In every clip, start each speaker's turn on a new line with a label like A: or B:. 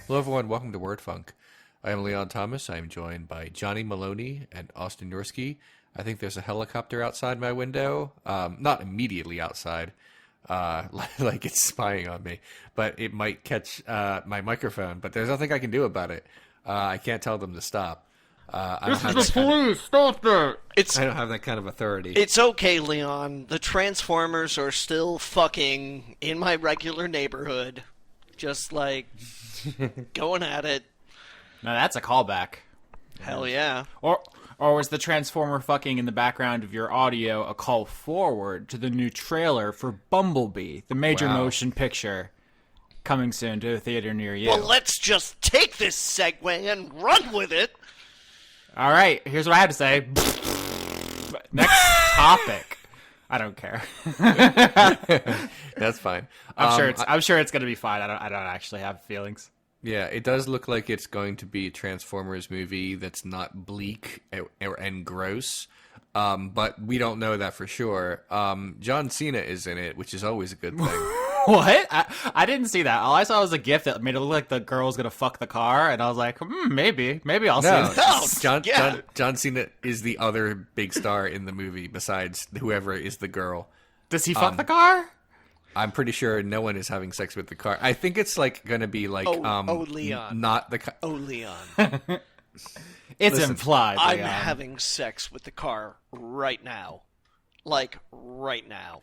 A: Hello, everyone. Welcome to Word Funk. I am Leon Thomas. I am joined by Johnny Maloney and Austin Yorsky. I think there's a helicopter outside my window. Not immediately outside, like it's spying on me, but it might catch my microphone. But there's nothing I can do about it. I can't tell them to stop.
B: This is the police! Stop that!
A: I don't have that kind of authority.
C: It's okay, Leon. The Transformers are still fucking in my regular neighborhood. Just, like, going at it.
B: Now that's a callback.
C: Hell yeah.
B: Or was the Transformer fucking in the background of your audio a call forward to the new trailer for Bumblebee, the major motion picture coming soon to a theater near you?
C: Well, let's just take this segue and run with it.
B: All right, here's what I have to say. Next topic. I don't care.
A: That's fine.
B: I'm sure it's gonna be fine. I don't actually have feelings.
A: Yeah, it does look like it's going to be a Transformers movie that's not bleak and gross, but we don't know that for sure. John Cena is in it, which is always a good thing.
B: What? I didn't see that. All I saw was a GIF that made it look like the girl's gonna fuck the car, and I was like, maybe I'll see this.
A: John Cena is the other big star in the movie besides whoever is the girl.
B: Does he fuck the car?
A: I'm pretty sure no one is having sex with the car. I think it's like gonna be like
C: Leon.
A: not the car.
C: Oh, Leon.
B: It's implied,
C: I'm
B: Leon.
C: having sex with the car right now. Like, right now.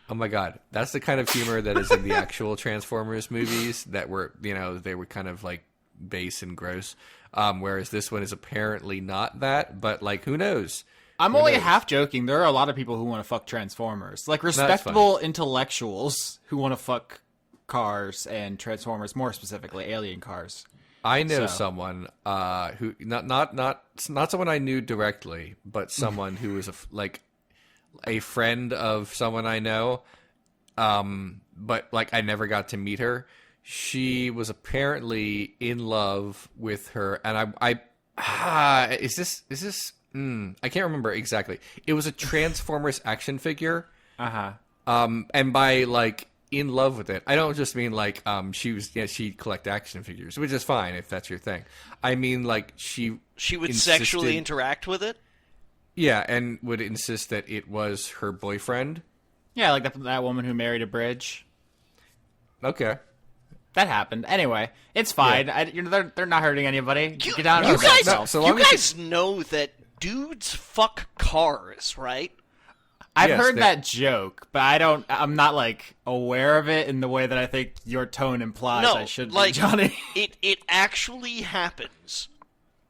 A: Oh my god, that's the kind of humor that is in the actual Transformers movies that were, they were kind of like base and gross. Whereas this one is apparently not that, but like, who knows?
B: I'm only half joking. There are a lot of people who want to fuck Transformers. Like, respectable intellectuals who want to fuck cars and Transformers, more specifically, alien cars.
A: I know someone who, not someone I knew directly, but someone who was a friend of someone I know, but like I never got to meet her. She was apparently in love with her, and I can't remember exactly. It was a Transformers action figure. And by like in love with it, I don't just mean like she'd collect action figures, which is fine if that's your thing. I mean like she
C: would sexually interact with it.
A: Yeah, and would insist that it was her boyfriend.
B: Yeah, like that woman who married a bridge.
A: Okay.
B: That happened. Anyway, it's fine. Yeah. They're not hurting anybody.
C: You guys know that dudes fuck cars, right?
B: I've heard that joke, but I'm not like aware of it in the way that I think your tone implies I should be, Johnny.
C: It actually happens.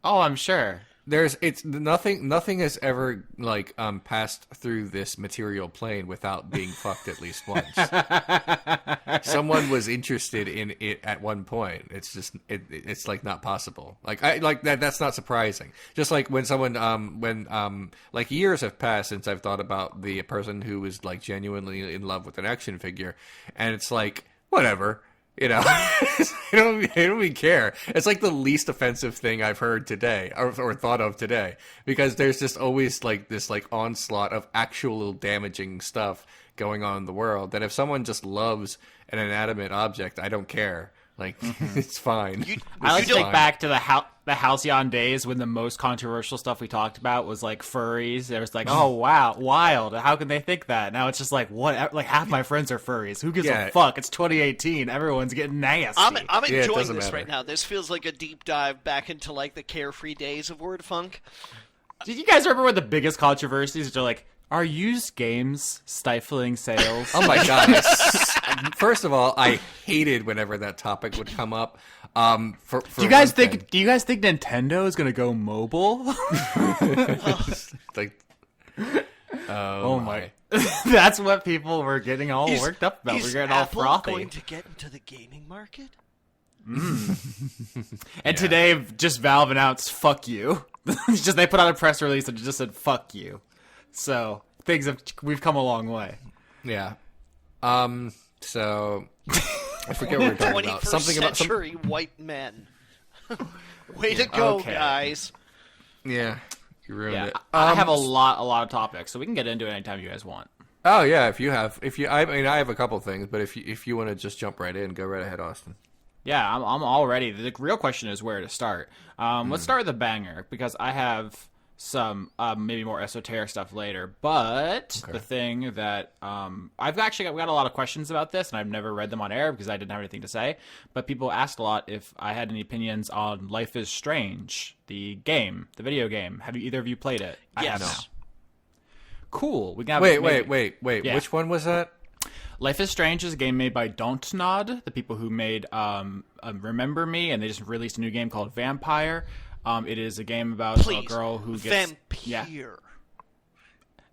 B: Oh, I'm sure.
A: Nothing has ever like passed through this material plane without being fucked at least once. Someone was interested in it at one point. It's just it's like not possible. Like I like that. That's not surprising. Just like when someone like years have passed since I've thought about the person who was like genuinely in love with an action figure, and it's like whatever. I don't even care. It's like the least offensive thing I've heard today or thought of today, because there's just always like this like onslaught of actual damaging stuff going on in the world that if someone just loves an inanimate object, I don't care. Like, it's fine.
B: I like to think back to the Halcyon days when the most controversial stuff we talked about was like furries. It was like, oh wow, wild. How can they think that? Now it's just like, what? Like half my friends are furries. Who gives a fuck? It's 2018. Everyone's getting nasty.
C: I'm enjoying this right now. This feels like a deep dive back into like the carefree days of Word Funk.
B: Did you guys remember what the biggest controversies are? Like, are used games stifling sales?
A: Oh my god! First of all, I hated whenever that topic would come up. Do
B: you guys think Nintendo is gonna go mobile?
A: Like,
B: oh my! That's what people were getting all worked up about. We're getting
C: Apple
B: all frothy.
C: Going to get into the gaming market?
B: And today, just Valve announced "fuck you." They put out a press release and just said "fuck you." So we've come a long way.
A: Yeah. So I forget what we were talking about. Something about
C: century white men. Way to go, guys.
A: Yeah, you ruined it.
B: I have a lot of topics, so we can get into it anytime you guys want.
A: Oh yeah, I have a couple things, but if you want to just jump right in, go right ahead, Austin.
B: Yeah, I'm all ready. The real question is where to start. Let's start with the banger, because I have some maybe more esoteric stuff later. But the thing that I've got a lot of questions about this, and I've never read them on air because I didn't have anything to say. But people asked a lot if I had any opinions on Life is Strange, the game, the video game. Have either of you played it?
C: Yes.
B: I have not. Cool. We can have
A: Wait.
B: Yeah.
A: Which one was that?
B: Life is Strange is a game made by Dontnod, the people who made Remember Me, and they just released a new game called Vampire. It is a game about a girl who gets...
C: Vampire.
B: Yeah,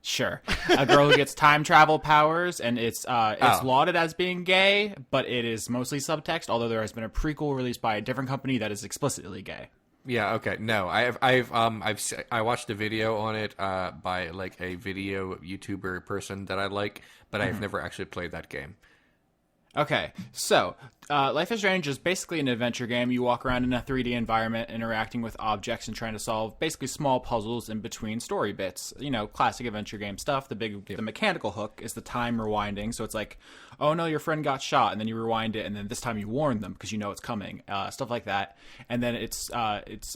B: sure. A girl who gets time travel powers, and it's lauded as being gay, but it is mostly subtext, although there has been a prequel released by a different company that is explicitly gay.
A: Yeah. Okay. No, I watched a video on it by like a video YouTuber person that I like, but I've never actually played that game.
B: Okay, so Life is Strange is basically an adventure game. You walk around in a 3D environment, interacting with objects and trying to solve basically small puzzles in between story bits. You know, classic adventure game stuff. The mechanical hook is the time rewinding. So it's like, oh no, your friend got shot, and then you rewind it, and then this time you warn them because you know it's coming. Stuff like that. And then it's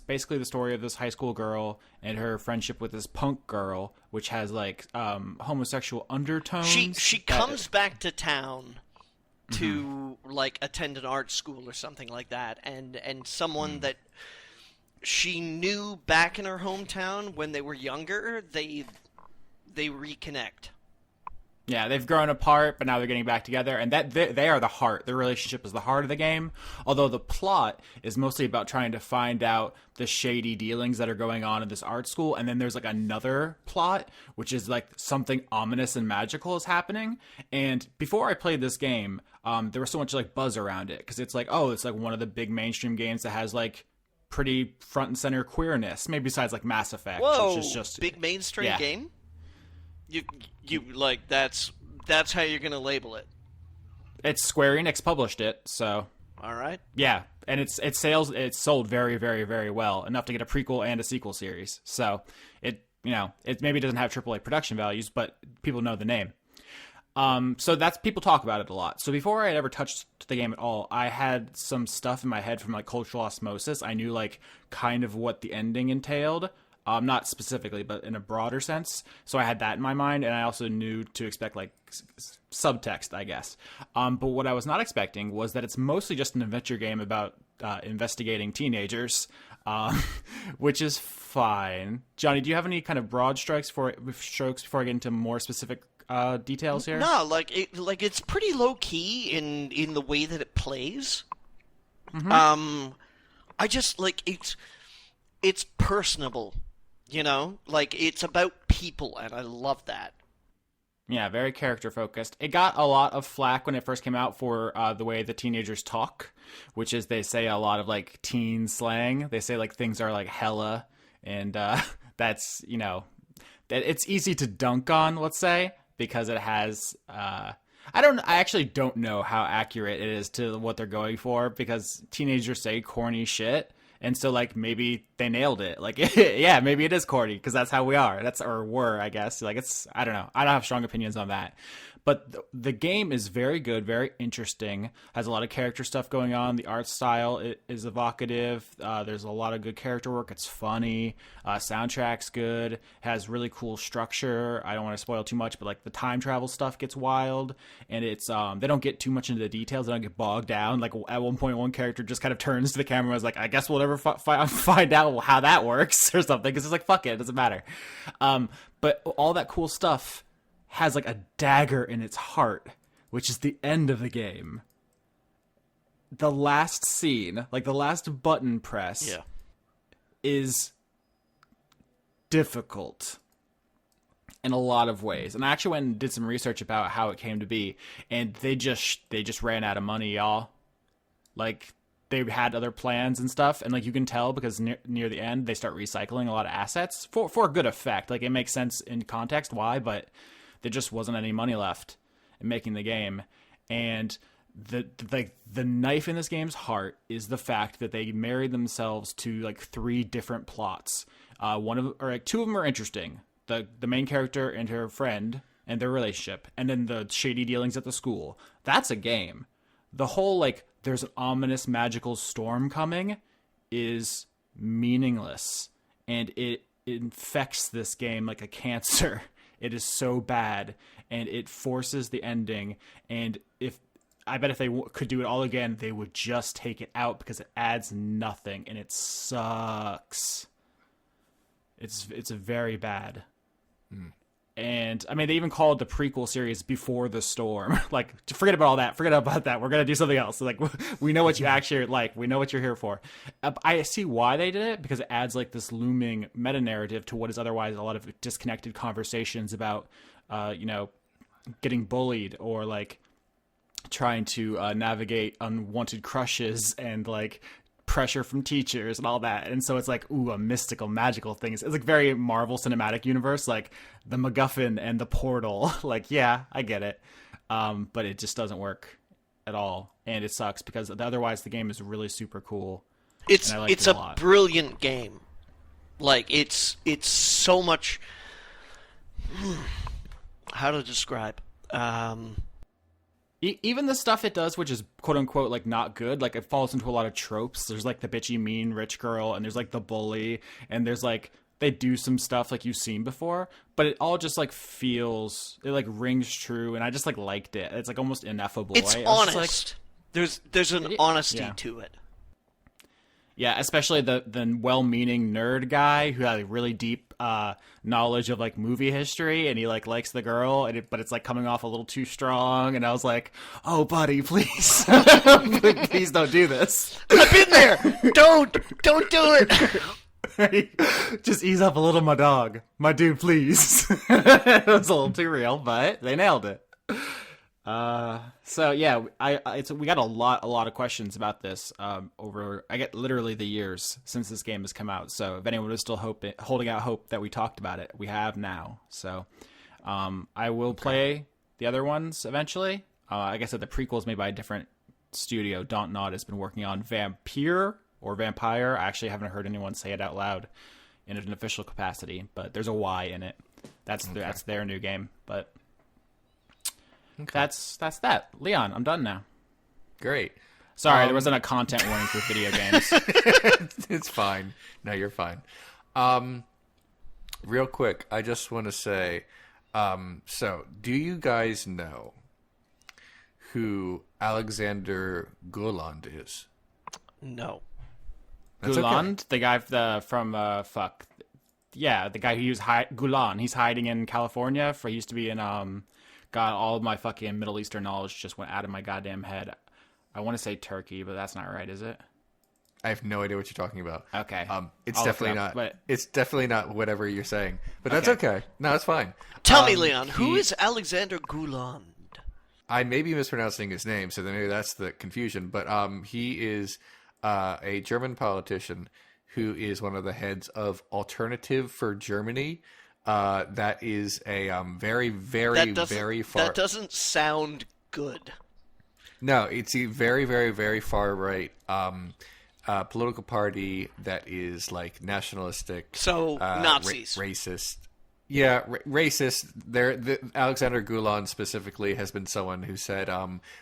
B: basically the story of this high school girl and her friendship with this punk girl, which has like homosexual undertones.
C: She comes back to town to like attend an art school or something like that, and someone that she knew back in her hometown when they were younger, they reconnect.
B: Yeah, they've grown apart, but now they're getting back together, and that they are the heart. Their relationship is the heart of the game, although the plot is mostly about trying to find out the shady dealings that are going on in this art school, and then there's like another plot, which is like something ominous and magical is happening. And before I played this game, there was so much like buzz around it, because it's like, oh, it's like one of the big mainstream games that has like pretty front and center queerness, maybe besides like Mass Effect.
C: Whoa,
B: which is just
C: big mainstream game? You like that's how you're gonna label it.
B: It's Square Enix published it, so
C: all right.
B: Yeah, and it's sold very, very, very well, enough to get a prequel and a sequel series. So it maybe doesn't have AAA production values, but people know the name. So that's, people talk about it a lot. So before I had ever touched the game at all, I had some stuff in my head from like cultural osmosis. I knew like kind of what the ending entailed. Not specifically, but in a broader sense. So I had that in my mind, and I also knew to expect like subtext, I guess. But what I was not expecting was that it's mostly just an adventure game about investigating teenagers, which is fine. Johnny, do you have any kind of broad strokes before I get into more specific details here?
C: No, it's pretty low key in the way that it plays. Mm-hmm. I just like it's personable. You know, like, it's about people, and I love that.
B: Yeah, very character-focused. It got a lot of flack when it first came out for the way the teenagers talk, which is they say a lot of, like, teen slang. They say, like, things are, like, hella, and that's, it's easy to dunk on, let's say, because it has... I actually don't know how accurate it is to what they're going for, because teenagers say corny shit. And so, like, maybe they nailed it. Like, yeah, maybe it is corny, because that's how we are. Or were, I guess. Like, I don't know. I don't have strong opinions on that. But the game is very good, very interesting. Has a lot of character stuff going on. The art style is evocative. There's a lot of good character work. It's funny. Soundtrack's good. Has really cool structure. I don't want to spoil too much, but like the time travel stuff gets wild. And it's they don't get too much into the details. They don't get bogged down. Like at one point, one character just kind of turns to the camera and was like, "I guess we'll never find out how that works," or something. Because it's like, fuck it doesn't matter. But all that cool stuff has like a dagger in its heart, which is the end of the game. The last scene, like the last button press, is difficult in a lot of ways. And I actually went and did some research about how it came to be, and they just ran out of money, y'all. Like, they had other plans and stuff, and like you can tell because near the end they start recycling a lot of assets for good effect. Like, it makes sense in context why, but there just wasn't any money left in making the game. And the knife in this game's heart is the fact that they married themselves to like 3 different plots. Two of them are interesting. The main character and her friend and their relationship, and then the shady dealings at the school. That's a game. The whole like there's an ominous magical storm coming is meaningless, and it infects this game like a cancer. It is so bad, and it forces the ending. And I bet if they could do it all again, they would just take it out because it adds nothing, and it sucks. It's very bad. And I mean, they even called the prequel series Before the Storm. Like, forget about all that. Forget about that. We're gonna do something else. Like, we know what you actually like. We know what you're here for. I see why they did it, because it adds like this looming meta narrative to what is otherwise a lot of disconnected conversations about, getting bullied, or like trying to navigate unwanted crushes and like pressure from teachers and all that. And so it's like, ooh, a mystical, magical thing. It's like very Marvel Cinematic Universe, like the MacGuffin and the portal. Like, yeah, I get it. But it just doesn't work at all. And it sucks because otherwise the game is really super cool.
C: It's
B: a
C: a brilliant game. Like, it's so much... How to describe?
B: Even the stuff it does, which is quote unquote like not good, like it falls into a lot of tropes. There's like the bitchy mean rich girl, and there's like the bully, and there's like they do some stuff like you've seen before, but it all just like feels, it like rings true, and I just like liked it. It's like almost ineffable.
C: It's honest. Like, there's an honesty to it.
B: Yeah, especially the well-meaning nerd guy who had a really deep knowledge of like movie history, and he like likes the girl, but it's like coming off a little too strong. And I was like, "Oh, buddy, please, please don't do this.
C: I've been there. Don't do it.
B: Just ease up a little, my dog, my dude, please." It was a little too real, but they nailed it. So yeah, we got a lot of questions about this over, I get literally the years since this game has come out. So if anyone was still holding out hope that we talked about it, we have now. So I will play the other ones eventually. Like I said, the prequel's made by a different studio. Dontnod has been working on Vampire. I actually haven't heard anyone say it out loud in an official capacity, but there's a Y in it. That's their new game, but. Okay. That's that. Leon, I'm done now.
A: Great.
B: Sorry, there wasn't a content warning for video games.
A: It's fine. No, you're fine. Real quick, I just want to say, so do you guys know who Alexander Gulen is?
C: No.
B: Gulen, okay. The guy from yeah, the guy who used Gulen. He's hiding in California. He used to be in God, all of my fucking Middle Eastern knowledge just went out of my goddamn head. I want to say Turkey, but that's not right, is it?
A: I have no idea what you're talking about.
B: Okay.
A: It's definitely not. But... It's definitely not whatever you're saying. But that's okay. No, it's fine.
C: Tell me, Leon, who is Alexander Gulen?
A: I may be mispronouncing his name, so maybe that's the confusion. But he is a German politician who is one of the heads of Alternative for Germany. That is a very, very, very far...
C: That doesn't sound good.
A: No, it's a very, very, very far right political party that is like nationalistic.
C: So Nazis,
A: racist. Yeah, racist. Alexander Gulen specifically has been someone who said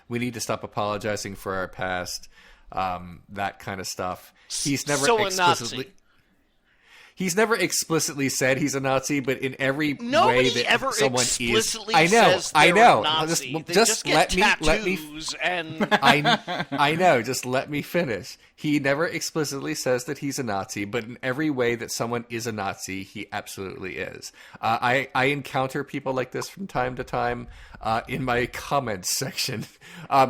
A: we need to stop apologizing for our past. That kind of stuff. He's never explicitly. He's never explicitly said he's a Nazi, but in every way that
C: ever
A: someone
C: explicitly
A: is,
C: says
A: I know.
C: Nazi.
A: Just let me.
C: And
A: I know. Just let me finish. He never explicitly says that he's a Nazi, but in every way that someone is a Nazi, he absolutely is. I encounter people like this from time to time in my comments section.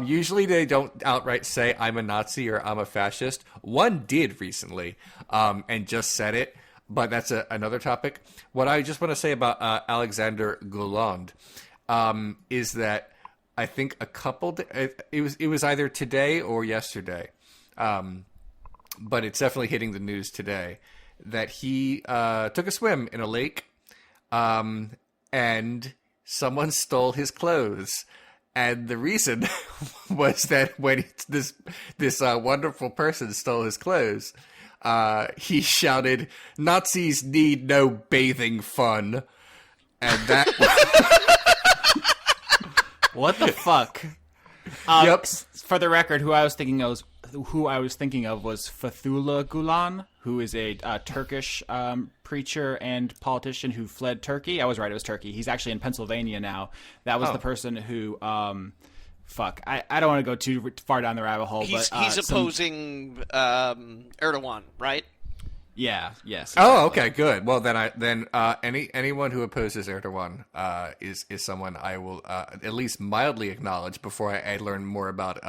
A: Usually they don't outright say I'm a Nazi or I'm a fascist. One did recently, and just said it. But that's another topic. What I just want to say about Alexander Gulen is that I think it was either today or yesterday, but it's definitely hitting the news today that he took a swim in a lake, and someone stole his clothes. And the reason was that when this wonderful person stole his clothes, he shouted, "Nazis need no bathing fun," and that.
B: What the fuck?
A: Yep.
B: For the record, who I was thinking of was Fethullah Gulen, who is a Turkish preacher and politician who fled Turkey. I was right; it was Turkey. He's actually in Pennsylvania now. That was the person who. Fuck, I don't want to go too far down the rabbit hole.
C: He's opposing Erdogan, right?
B: Yeah. Yes.
A: Oh, okay, good. Well, then anyone who opposes Erdogan is someone I will at least mildly acknowledge before I learn more about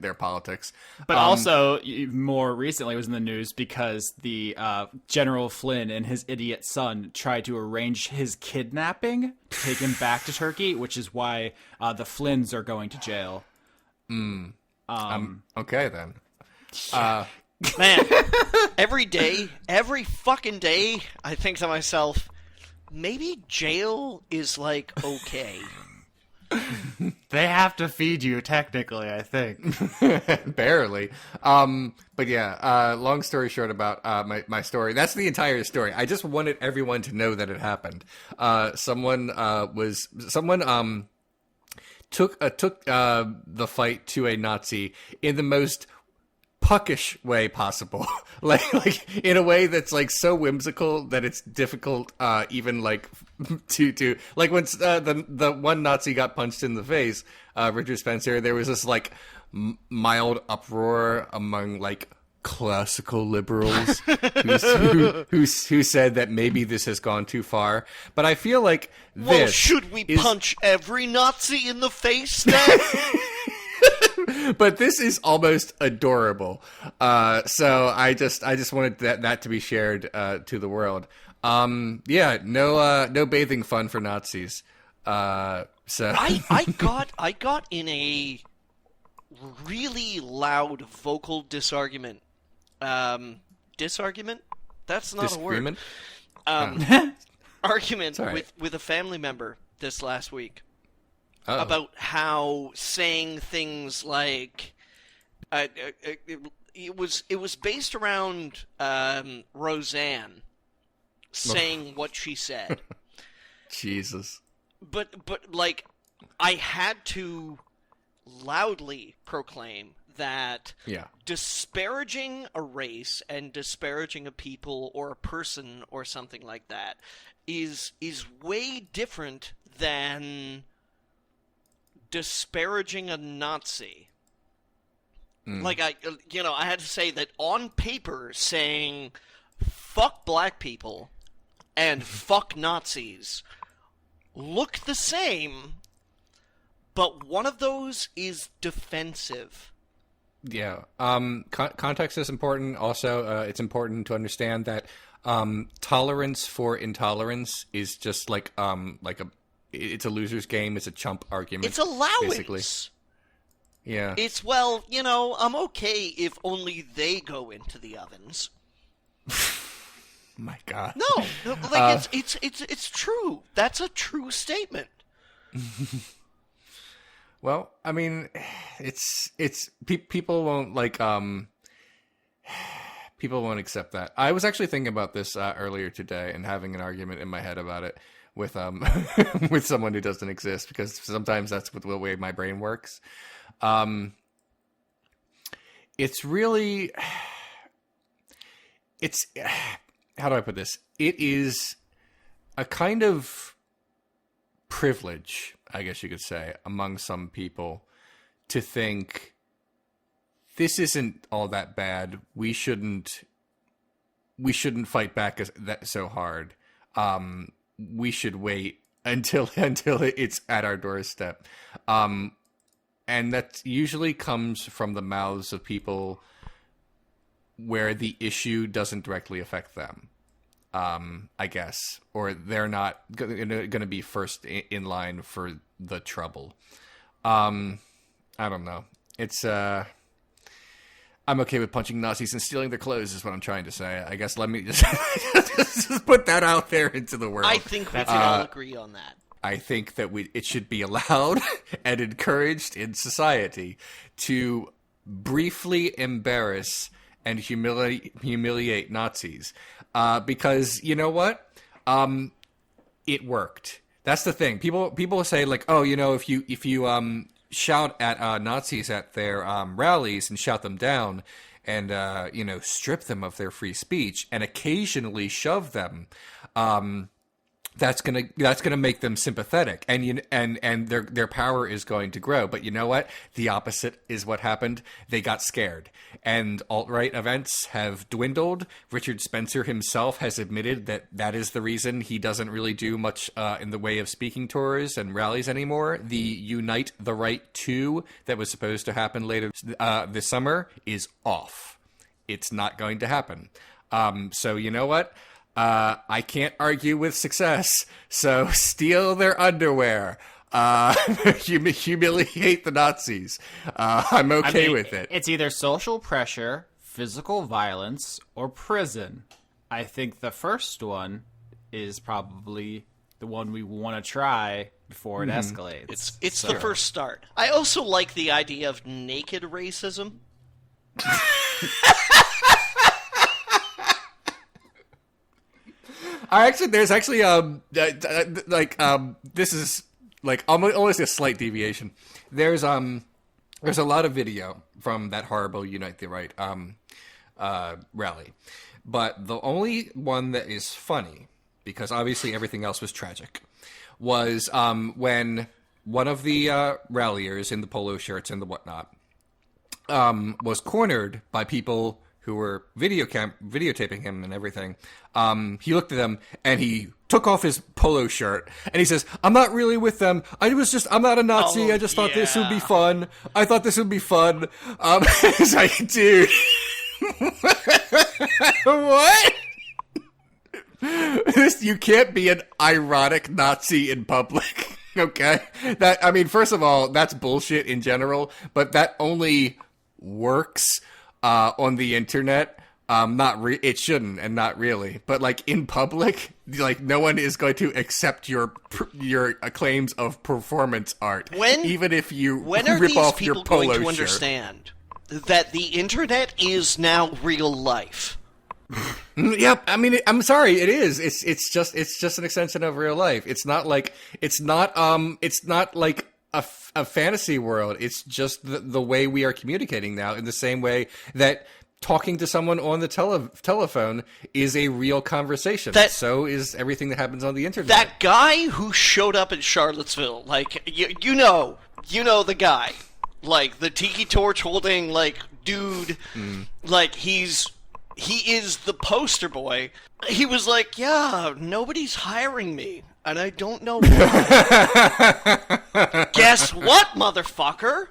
A: their politics.
B: But also, more recently, was in the news because the General Flynn and his idiot son tried to arrange his kidnapping to take him back to Turkey, which is why the Flynns are going to jail.
A: Okay, then.
C: Man, every fucking day, I think to myself, maybe jail is like okay.
B: They have to feed you, technically, I think.
A: Barely. But yeah, long story short about my story. That's the entire story. I just wanted everyone to know that it happened. Someone took the fight to a Nazi in the most puckish way possible, like in a way that's like so whimsical that it's difficult even like to like when the one Nazi got punched in the face, Richard Spencer, there was this like mild uproar among like classical liberals who said that maybe this has gone too far. But I feel like
C: should we punch every Nazi in the face then?
A: But this is almost adorable. So I just wanted that to be shared to the world. Yeah, no bathing fun for Nazis. So
C: I got in a really loud vocal disargument. Disargument? That's not a word. Argument with a family member this last week.
A: Uh-oh.
C: About how saying things like it was based around Roseanne saying what she said.
A: Jesus.
C: But like I had to loudly proclaim that disparaging a race and disparaging a people or a person or something like that is way different than disparaging a Nazi. Like I had to say that on paper saying fuck black people and fuck Nazis look the same, but one of those is defensive.
A: Yeah. Context is important. Also, it's important to understand that tolerance for intolerance is just like it's a loser's game. It's a chump argument.
C: It's allowance.
A: Basically. Yeah.
C: It's, well, I'm okay if only they go into the ovens.
A: My God.
C: No, like it's true. That's a true statement.
A: Well, I mean, people won't people won't accept that. I was actually thinking about this earlier today and having an argument in my head about it with with someone who doesn't exist, because sometimes that's the way my brain works. It's really, how do I put this? It is a kind of privilege, I guess you could say, among some people to think this isn't all that bad. We shouldn't fight back so hard. We should wait until it's at our doorstep. And that usually comes from the mouths of people where the issue doesn't directly affect them, I guess, or they're not going to be first in line for the trouble. I don't know. It's I'm okay with punching Nazis and stealing their clothes is what I'm trying to say. I guess let me just put that out there into the world.
C: I think we can all agree on that.
A: I think that it should be allowed and encouraged in society to briefly embarrass and humiliate Nazis, because you know what? It worked. That's the thing. People say like, oh, if you shout at Nazis at their rallies and shout them down and, strip them of their free speech and occasionally shove them, that's gonna make them sympathetic, and their power is going to grow. But you know what? The opposite is what happened. They got scared, and alt-right events have dwindled. Richard Spencer himself has admitted that is the reason he doesn't really do much in the way of speaking tours and rallies anymore. The Unite the Right 2 that was supposed to happen later this summer is off. It's not going to happen. So you know what? I can't argue with success, so steal their underwear. Humiliate the Nazis. I'm okay with it.
B: It's either social pressure, physical violence, or prison. I think the first one is probably the one we want to try before it escalates.
C: It's the first start. I also like the idea of naked racism.
A: There's actually this is like almost a slight deviation. There's a lot of video from that horrible Unite the Right rally, but the only one that is funny, because obviously everything else was tragic, was when one of the ralliers in the polo shirts and the whatnot was cornered by people who were videotaping him and everything. He looked at them and he took off his polo shirt and he says, "I'm not really with them. I'm not a Nazi. I just thought this would be fun. I thought this would be fun." It's like, dude, what? You can't be an ironic Nazi in public. Okay? First of all, that's bullshit in general, but that only works on the internet. It shouldn't, and not really, but like in public, like no one is going to accept your claims of performance art, even if you rip off your polo shirt. When are these people going to understand
C: that the internet is now real life?
A: Yep. I'm sorry. It is. It's just an extension of real life. It's not like a fantasy world. It's just the way we are communicating now, in the same way that talking to someone on the telephone is a real conversation. So is everything that happens on the internet.
C: That guy who showed up in Charlottesville, like, you know the guy, like the tiki torch holding, like, dude, like he is the poster boy. He was like, "Yeah, nobody's hiring me, and I don't know why." Guess what, motherfucker?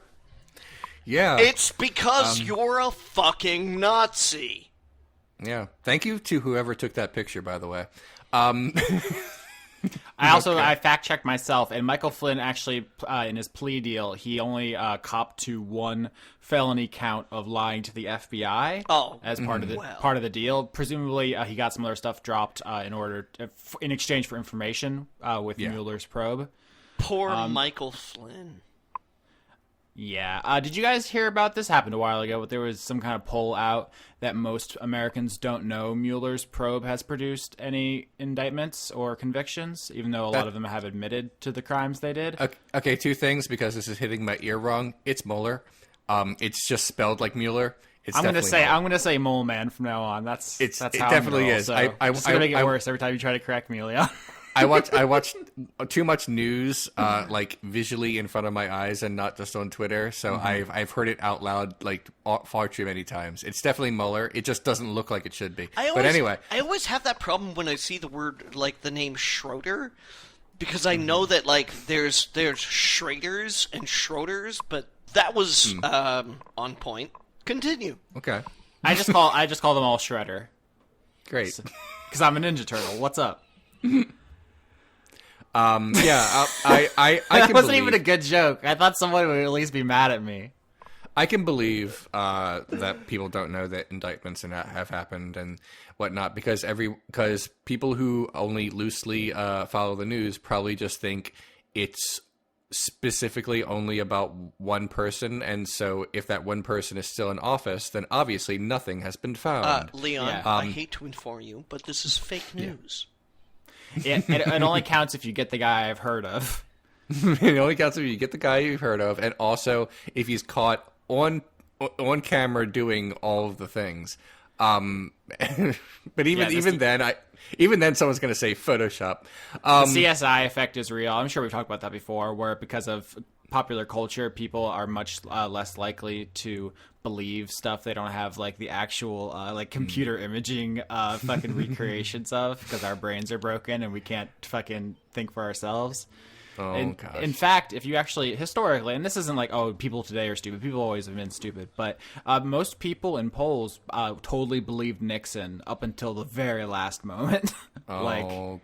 A: Yeah.
C: It's because you're a fucking Nazi.
A: Yeah. Thank you to whoever took that picture, by the way.
B: I fact-checked myself, and Michael Flynn actually, in his plea deal, he only copped to one felony count of lying to the FBI as part of the deal. Presumably, he got some other stuff dropped in exchange for information with Mueller's probe.
C: Poor Michael Flynn.
B: Yeah. Did you guys hear about this? Happened a while ago, but there was some kind of poll out that most Americans don't know Mueller's probe has produced any indictments or convictions, even though a lot of them have admitted to the crimes they did.
A: Okay, two things, because this is hitting my ear wrong. It's Mueller. It's just spelled like Mueller. I'm gonna
B: say Mole Man from now on. That's how it
A: definitely is.
B: So it's gonna make it worse every time you try to correct me, Leon.
A: I watch too much news, like visually in front of my eyes, and not just on Twitter. So I've heard it out loud like far too many times. It's definitely Mueller. It just doesn't look like it should be. But anyway,
C: I always have that problem when I see the word, like the name Schroeder, because I know that like there's Schraders and Schroders, but that was on point. Continue.
A: Okay.
B: I just call them all Shredder.
A: Great.
B: Because I'm a Ninja Turtle. What's up?
A: I
B: wasn't even a good joke. I thought someone would at least be mad at me.
A: I can believe that people don't know that indictments have happened and whatnot, because people who only loosely follow the news probably just think it's specifically only about one person, and so if that one person is still in office, then obviously nothing has been found.
C: Leon, I hate to inform you, but this is fake news.
B: It only counts if you get the guy I've heard of.
A: It only counts if you get the guy you've heard of, and also if he's caught on camera doing all of the things. But even then, someone's going to say Photoshop.
B: The CSI effect is real. I'm sure we've talked about that before, where because of popular culture, people are much less likely to believe stuff they don't have like the actual like computer imaging fucking recreations of, because our brains are broken and we can't fucking think for ourselves.
A: Gosh.
B: In fact, if you actually historically, and this isn't like, oh, people today are stupid, people always have been stupid, but most people in polls totally believed Nixon up until the very last moment.
A: Gosh.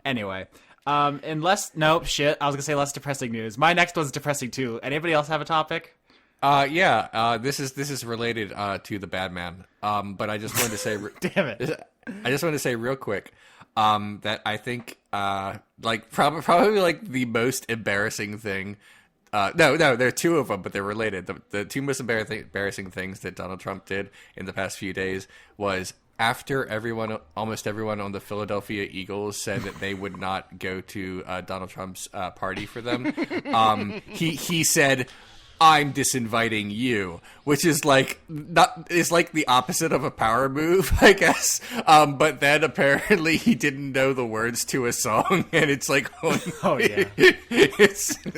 B: Anyway, less depressing news. My next one's depressing too. Anybody else have a topic?
A: This is related to the bad man. But I just wanted to say,
B: damn it,
A: I just wanted to say real quick that I think probably like the most embarrassing thing. No, there are two of them, but they're related. The two most embarrassing things that Donald Trump did in the past few days was after almost everyone on the Philadelphia Eagles said that they would not go to Donald Trump's party for them. He said, "I'm disinviting you," which is like the opposite of a power move, I guess. But then apparently he didn't know the words to a song, and it's like,
B: oh yeah,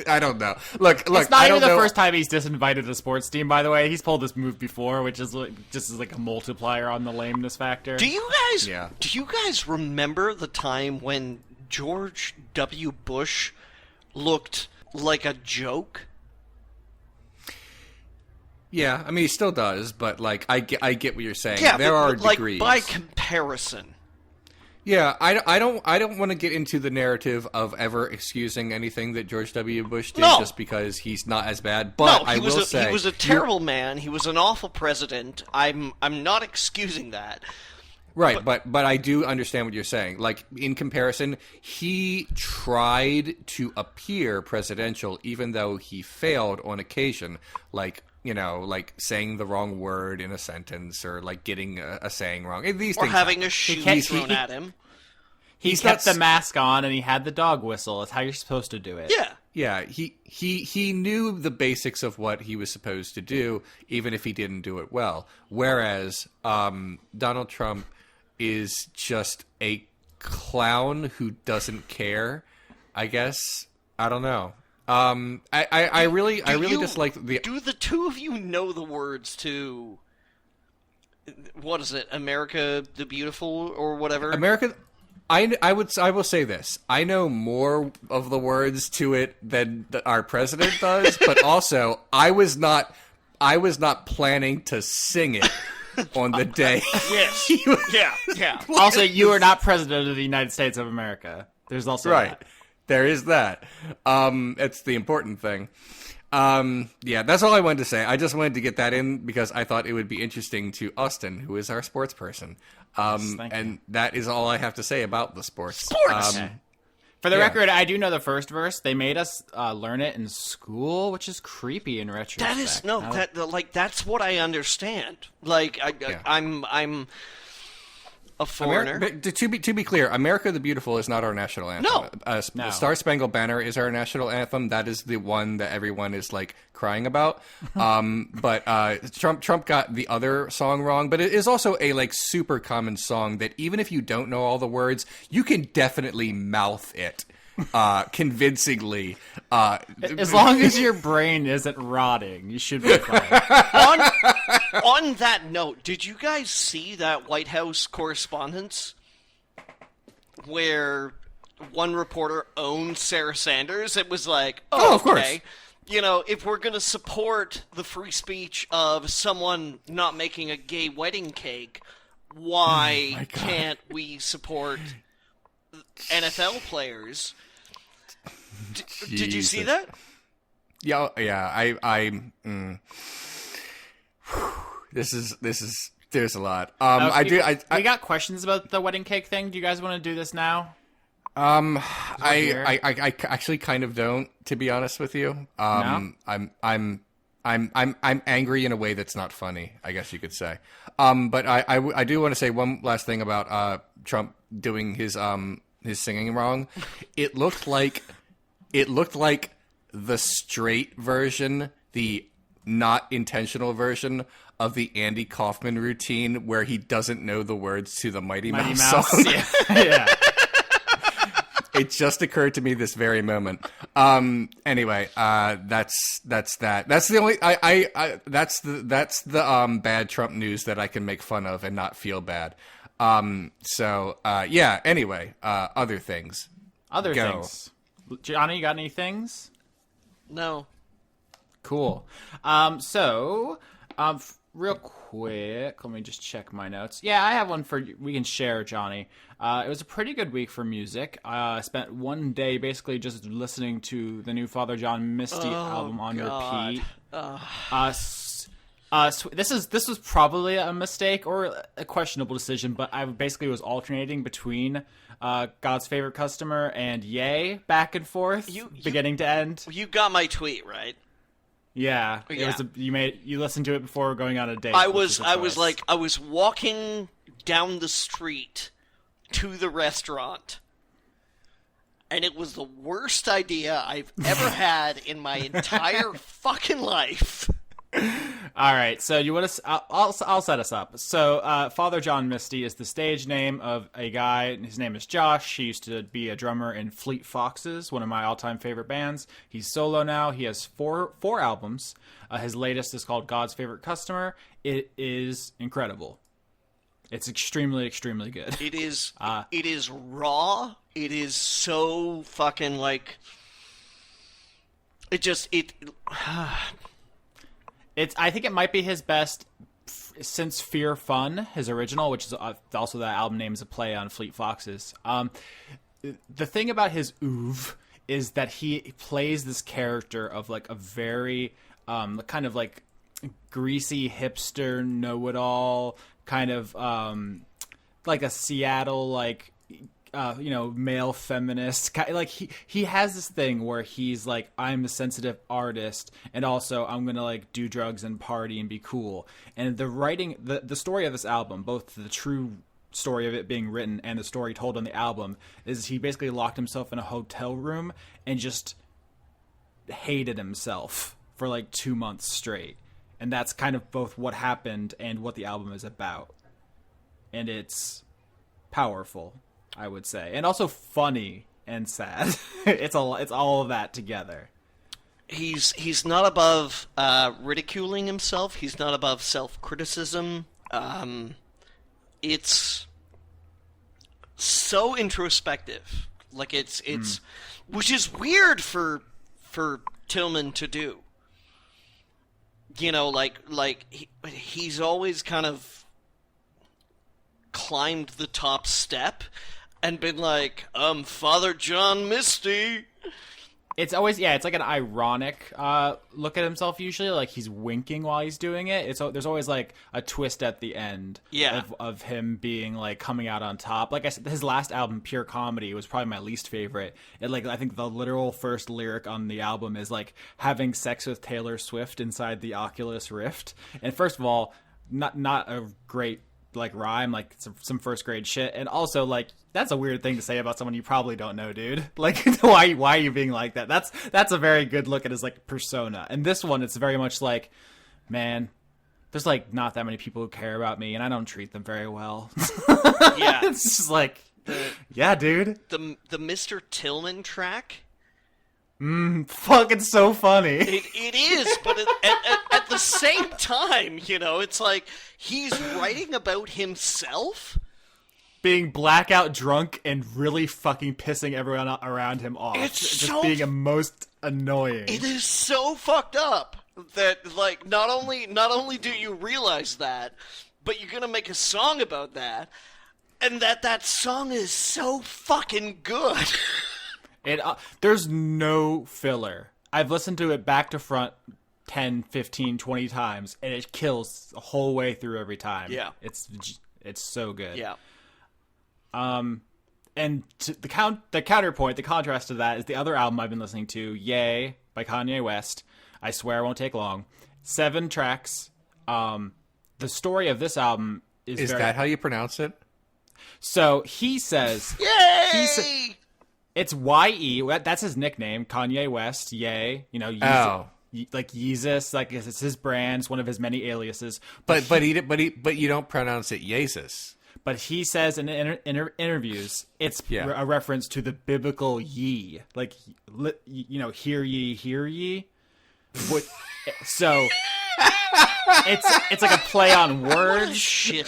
A: I don't know. Look,
B: it's not even the first time he's disinvited a sports team. By the way, he's pulled this move before, which is just like a multiplier on the lameness factor.
C: Do you guys remember the time when George W. Bush looked like a joke?
A: Yeah, I mean, he still does, but, like, I get what you're saying.
C: Yeah,
A: there are
C: like,
A: degrees.
C: by comparison.
A: Yeah, I don't want to get into the narrative of ever excusing anything that George W. Bush did just because he's not as bad. But I will say,
C: he was a terrible man. He was an awful president. I'm not excusing that.
A: Right, but I do understand what you're saying. Like, in comparison, he tried to appear presidential, even though he failed on occasion. Like, you know, like saying the wrong word in a sentence, or like getting a saying wrong. These
C: or
A: things
C: having
A: happen.
C: a shoe thrown at him.
B: He kept the mask on and he had the dog whistle. It's how you're supposed to do it.
A: Yeah. He knew the basics of what he was supposed to do, even if he didn't do it well. Whereas Donald Trump is just a clown who doesn't care, I guess. I don't know. I really just like the.
C: Do the two of you know the words to? What is it? America the Beautiful or whatever?
A: America. I will say this. I know more of the words to it than our president does, but also I was not planning to sing it on the day.
C: Yes. Yeah.
B: Also, you are not president of the United States of America. There's also that.
A: There is that. It's the important thing. Yeah, that's all I wanted to say. I just wanted to get that in because I thought it would be interesting to Austin, who is our sports person. And that is all I have to say about the sports.
B: For the record, I do know the first verse. They made us learn it in school, which is creepy in retrospect.
C: That is that's what I understand. Like I'm a foreigner.
A: To be clear, America the Beautiful is not our national anthem. No. Star Spangled Banner is our national anthem. That is the one that everyone is like crying about. But Trump got the other song wrong. But it is also a like super common song that even if you don't know all the words, you can definitely mouth it convincingly.
B: As long as your brain isn't rotting, you should be fine.
C: On that note, did you guys see that White House correspondence where one reporter owned Sarah Sanders? It was like,
A: of course.
C: You know, if we're going to support the free speech of someone not making a gay wedding cake, why can't we support NFL players? Did you see that?
A: Yeah. This is. There's a lot.
B: We got questions about the wedding cake thing. Do you guys want to do this now?
A: I actually kind of don't, to be honest with you.
B: No?
A: I'm angry in a way that's not funny, I guess you could say. But I do want to say one last thing about Trump doing his singing wrong. It looked like it looked like the straight version, the not intentional version of the Andy Kaufman routine where he doesn't know the words to the Mighty Mouse song.
B: Yeah.
A: It just occurred to me this very moment. Anyway, that's that. That's the only that's the bad Trump news that I can make fun of and not feel bad. Yeah. Anyway, other things.
B: Other
A: Go.
B: things. Johnny, you got any things?
C: No.
B: Cool. Real quick, let me just check my notes. Yeah, I have one we can share, Johnny. It was a pretty good week for music. I spent one day basically just listening to the new Father John Misty album on repeat. This was probably a mistake or a questionable decision, but I basically was alternating between God's Favorite Customer and Yay back and forth, beginning to end.
C: You got my tweet, right?
B: Yeah, it was. You listened to it before going on a date.
C: I was walking down the street to the restaurant, and it was the worst idea I've ever had in my entire fucking life.
B: All right, so you want to? I'll set us up. So, Father John Misty is the stage name of a guy. His name is Josh. He used to be a drummer in Fleet Foxes, one of my all-time favorite bands. He's solo now. He has four albums. His latest is called God's Favorite Customer. It is incredible. It's extremely, extremely good.
C: It is. It is raw. It is so fucking like.
B: I think it might be his best since Fear Fun, his original, which is also that album name is a play on Fleet Foxes. The thing about his oeuvre is that he plays this character of like a very kind of like greasy hipster know-it-all, kind of like a Seattle like male feminist. Like he has this thing where he's like, I'm a sensitive artist, and also I'm gonna like do drugs and party and be cool. And the writing, the story of this album, both the true story of it being written and the story told on the album, is he basically locked himself in a hotel room and just hated himself for like 2 months straight. And that's kind of both what happened and what the album is about. And it's powerful, I would say, and also funny and sad. It's all of that together.
C: He's not above ridiculing himself. He's not above self-criticism. It's so introspective. Like it's which is weird for Tillman to do. You know, like he's always kind of climbed the top step and been like, Father John Misty.
B: It's always, it's like an ironic look at himself usually, like he's winking while he's doing it. There's always like a twist at the end of him being like coming out on top. Like I said, his last album, Pure Comedy, was probably my least favorite. I think the literal first lyric on the album is like having sex with Taylor Swift inside the Oculus Rift. And first of all, not a great like rhyme, like some first grade shit, and also like that's a weird thing to say about someone you probably don't know, dude. Like why are you being like that? That's a very good look at his like persona. And this one, it's very much like, man, there's like not that many people who care about me, and I don't treat them very well.
C: Yeah,
B: it's just like, yeah, dude.
C: The Mr. Tillman track.
B: Fucking so funny.
C: It is, but at the same time, you know, it's like he's writing about himself
B: being blackout drunk and really fucking pissing everyone around him off.
C: It's
B: just
C: so,
B: being a most annoying.
C: It is so fucked up that like not only do you realize that, but you're gonna make a song about that, and that song is so fucking good.
B: There's no filler. I've listened to it back to front 10, 15, 20 times, and it kills the whole way through every time.
C: Yeah.
B: It's so good.
C: Yeah.
B: And the counterpoint, the contrast to that is the other album I've been listening to, Yay, by Kanye West. I swear it won't take long. 7 tracks. The story of this album is
A: that how you pronounce it?
B: So he says...
C: Yay!
B: It's Y-E. That's his nickname, Kanye West. Ye. You know, like Yeezus, like it's his brand. It's one of his many aliases.
A: But you don't pronounce it Jesus.
B: But he says in interviews, it's a reference to the biblical ye, like you know, hear ye. So it's like a play on words.
C: Shit.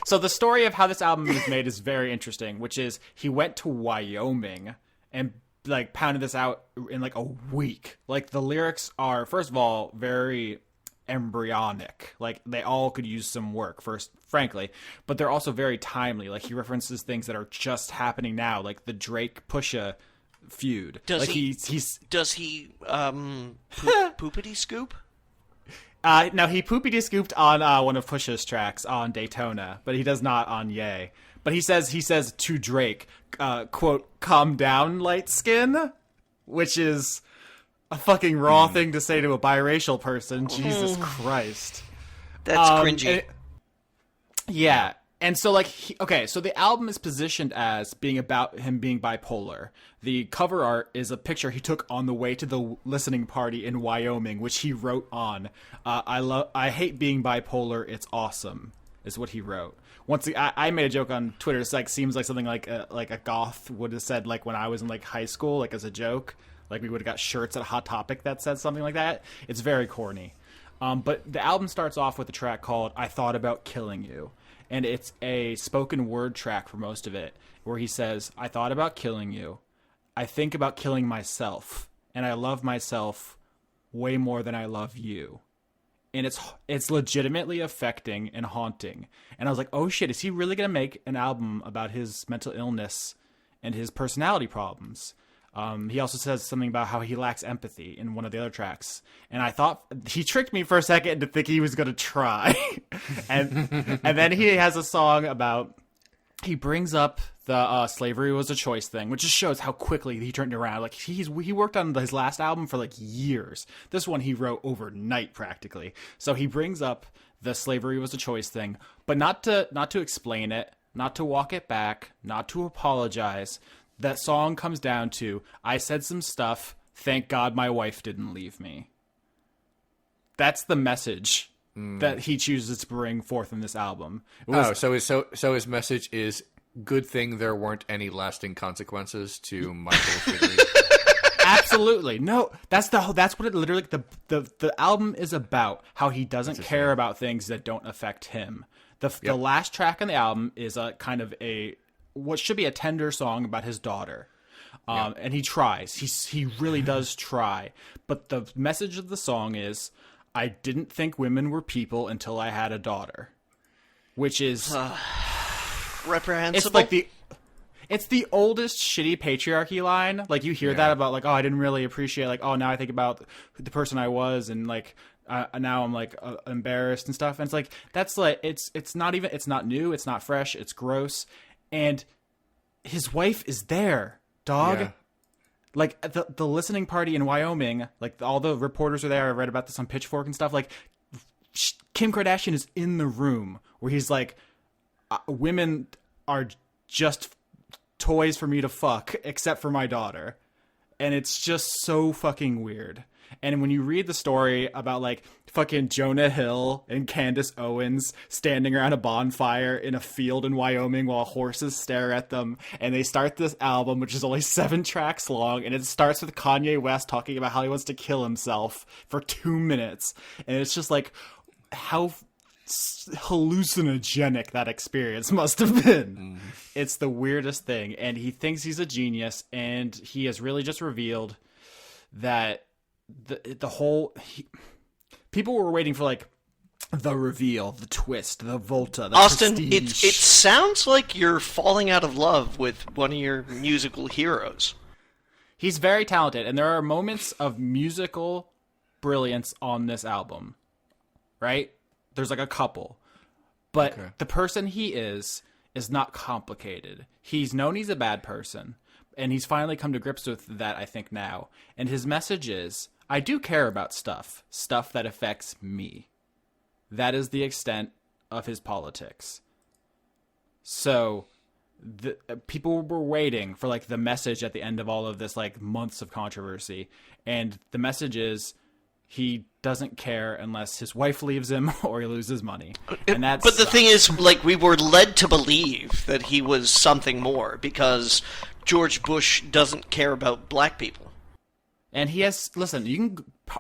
B: So the story of how this album is made is very interesting, which is he went to Wyoming and like pounded this out in like a week. Like the lyrics are, first of all, very embryonic. Like they all could use some work first, frankly, but they're also very timely. Like he references things that are just happening now, like the Drake Pusha feud.
C: Does
B: like
C: he poopity scoop?
B: No, he poopity scooped on one of Pusha's tracks on Daytona, but he does not on Ye. But he says to Drake, quote, "Calm down, light skin," which is a fucking raw thing to say to a biracial person. Jesus Christ.
C: That's cringy.
B: Yeah. And so, like, so the album is positioned as being about him being bipolar. The cover art is a picture he took on the way to the listening party in Wyoming, which he wrote on. I hate being bipolar. It's awesome, is what he wrote. I made a joke on Twitter. It's like, seems like something like a goth would have said, like, when I was in, like, high school, like, as a joke. Like, we would have got shirts at Hot Topic that said something like that. It's very corny. But the album starts off with a track called I Thought About Killing You. And it's a spoken word track for most of it, where he says, I thought about killing you. I think about killing myself. And I love myself way more than I love you. And it's legitimately affecting and haunting. And I was like, oh shit, is he really going to make an album about his mental illness and his personality problems? He also says something about how he lacks empathy in one of the other tracks. And I thought he tricked me for a second to think he was going to try. and then he has a song about, he brings up the slavery was a choice thing, which just shows how quickly he turned around. Like he worked on his last album for like years. This one he wrote overnight practically. So he brings up the slavery was a choice thing, but not to explain it, not to walk it back, not to apologize. That song comes down to, I said some stuff, thank God my wife didn't leave me. That's the message that he chooses to bring forth in this album.
A: So his message is, good thing there weren't any lasting consequences to my bullshittery.
B: Absolutely. No, that's what it literally, the album is about, how he doesn't care about things that don't affect him. The last track on the album is a kind of what should be a tender song about his daughter. And he tries. He really does try. But the message of the song is, I didn't think women were people until I had a daughter. Which is
C: reprehensible.
B: It's the oldest shitty patriarchy line. Like, you hear that about, like, oh, I didn't really appreciate, like, oh, now I think about the person I was, and, like, now I'm, like, embarrassed and stuff. And it's like, that's, like, it's not new, it's not fresh, it's gross. And his wife is there, dog. Yeah. Like, the listening party in Wyoming, like, all the reporters are there. I read about this on Pitchfork and stuff. Like, Kim Kardashian is in the room where he's like, women are just toys for me to fuck, except for my daughter. And it's just so fucking weird. And when you read the story about, like, fucking Jonah Hill and Candace Owens standing around a bonfire in a field in Wyoming while horses stare at them, and they start this album, which is only 7 tracks long, and it starts with Kanye West talking about how he wants to kill himself for 2 minutes. And it's just like, how hallucinogenic that experience must have been. It's the weirdest thing. And he thinks he's a genius, and he has really just revealed that people were waiting for, like, the reveal, the twist, the volta, the
C: Austin,
B: prestige.
C: It sounds like you're falling out of love with one of your musical heroes.
B: He's very talented, and there are moments of musical brilliance on this album, right? There's, like, a couple. But the person he is not complicated. He's known he's a bad person, and he's finally come to grips with that, I think, now. And his message is, I do care about stuff that affects me. That is the extent of his politics. So people were waiting for like the message at the end of all of this like months of controversy, and the message is he doesn't care unless his wife leaves him or he loses money. And that's
C: but the thing is, like, we were led to believe that he was something more because George Bush doesn't care about black people.
B: And he has, listen, you can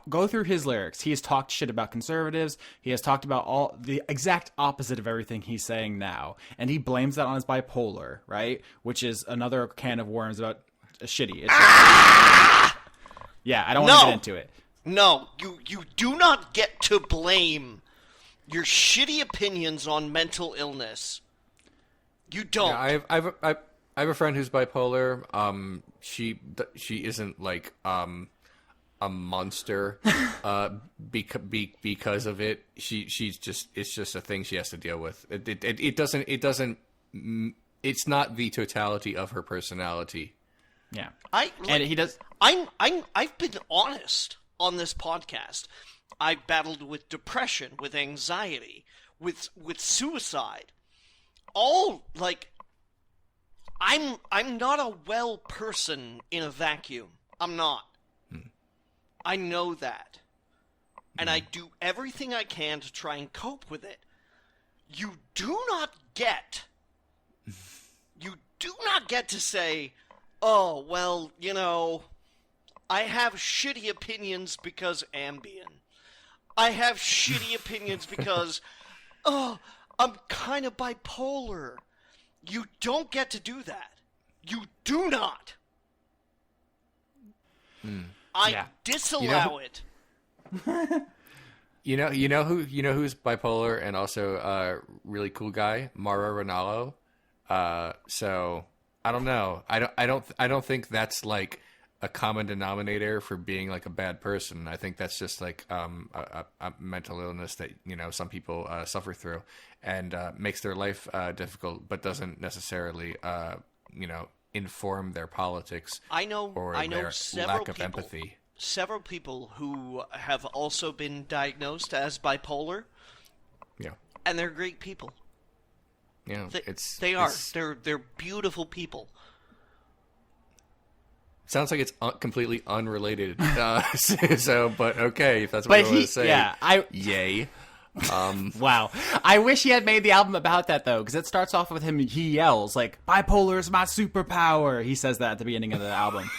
B: go through his lyrics. He has talked shit about conservatives. He has talked about all the exact opposite of everything he's saying now. And he blames that on his bipolar, right? Which is another can of worms about shitty. It's yeah, I don't want to get into it.
C: No, you do not get to blame your shitty opinions on mental illness. You don't.
A: Yeah, I have a friend who's bipolar. She isn't like a monster because of it. She's just, it's just a thing she has to deal with. It's not the totality of her personality.
B: Yeah.
C: And
B: he does.
C: I've been honest on this podcast. I battled with depression, with anxiety, with suicide. All like I'm not a well person in a vacuum. I'm not. I know that. And I do everything I can to try and cope with it. You do not get to say, oh, well, you know, I have shitty opinions because Ambien. I have shitty opinions because, oh, I'm kind of bipolar. You don't get to do that. You do not. I disallow it.
A: You know who's bipolar and also a really cool guy, Mauro Ranallo. So I don't know. I don't think that's like a common denominator for being like a bad person. I think that's just like a mental illness that, you know, some people suffer through and makes their life difficult, but doesn't necessarily inform their politics.
C: I know
A: their
C: several
A: lack of
C: people,
A: empathy.
C: Several people who have also been diagnosed as bipolar.
A: Yeah,
C: and they're great people.
A: Yeah,
C: they're beautiful people.
A: Sounds like it's completely unrelated. But okay, if that's what you want to say.
B: Yeah,
A: yay.
B: Wow. I wish he had made the album about that, though, because it starts off with him, he yells, like, bipolar is my superpower. He says that at the beginning of the album.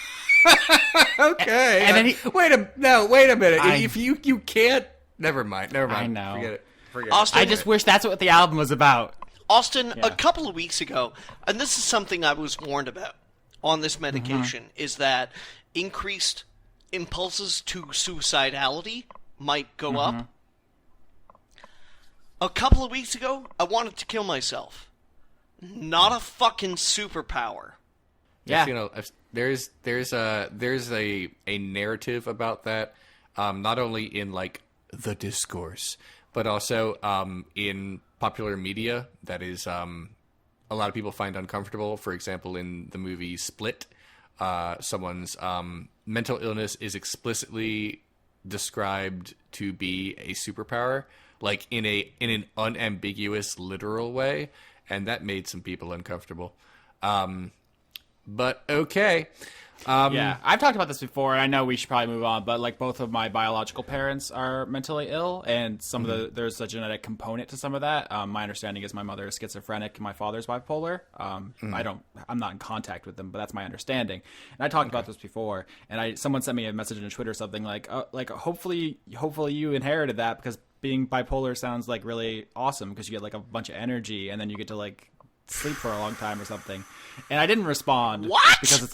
A: Okay.
B: And then he...
A: Wait a minute. If you can't... Never mind.
B: I know.
A: Forget it.
C: Austin,
B: I just wish that's what the album was about.
C: Austin, a couple of weeks ago, and this is something I was warned about on this medication, is that increased impulses to suicidality might go up. A couple of weeks ago, I wanted to kill myself. Not a fucking superpower.
B: Yeah.
A: You know, there's a narrative about that, not only in like the discourse, but also in popular media that is a lot of people find uncomfortable. For example, in the movie Split, someone's mental illness is explicitly described to be a superpower, like in an unambiguous, literal way, and that made some people uncomfortable. But okay.
B: Yeah, I've talked about this before, and I know we should probably move on, but like both of my biological parents are mentally ill, and some of there's a genetic component to some of that. My understanding is my mother is schizophrenic and my father's bipolar. I'm not in contact with them, but that's my understanding. And I talked about this before, and someone sent me a message on Twitter or something like hopefully you inherited that, because being bipolar sounds like really awesome because you get like a bunch of energy and then you get to like sleep for a long time or something. And I didn't respond.
C: What?
B: Because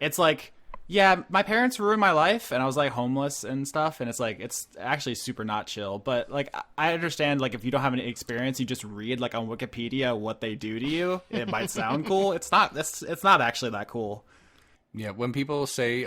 B: it's like, yeah, my parents ruined my life and I was like homeless and stuff. And it's actually super not chill. But like, I understand, like, if you don't have any experience, you just read like on Wikipedia what they do to you. It might sound cool. It's not actually that cool.
A: Yeah. When people say,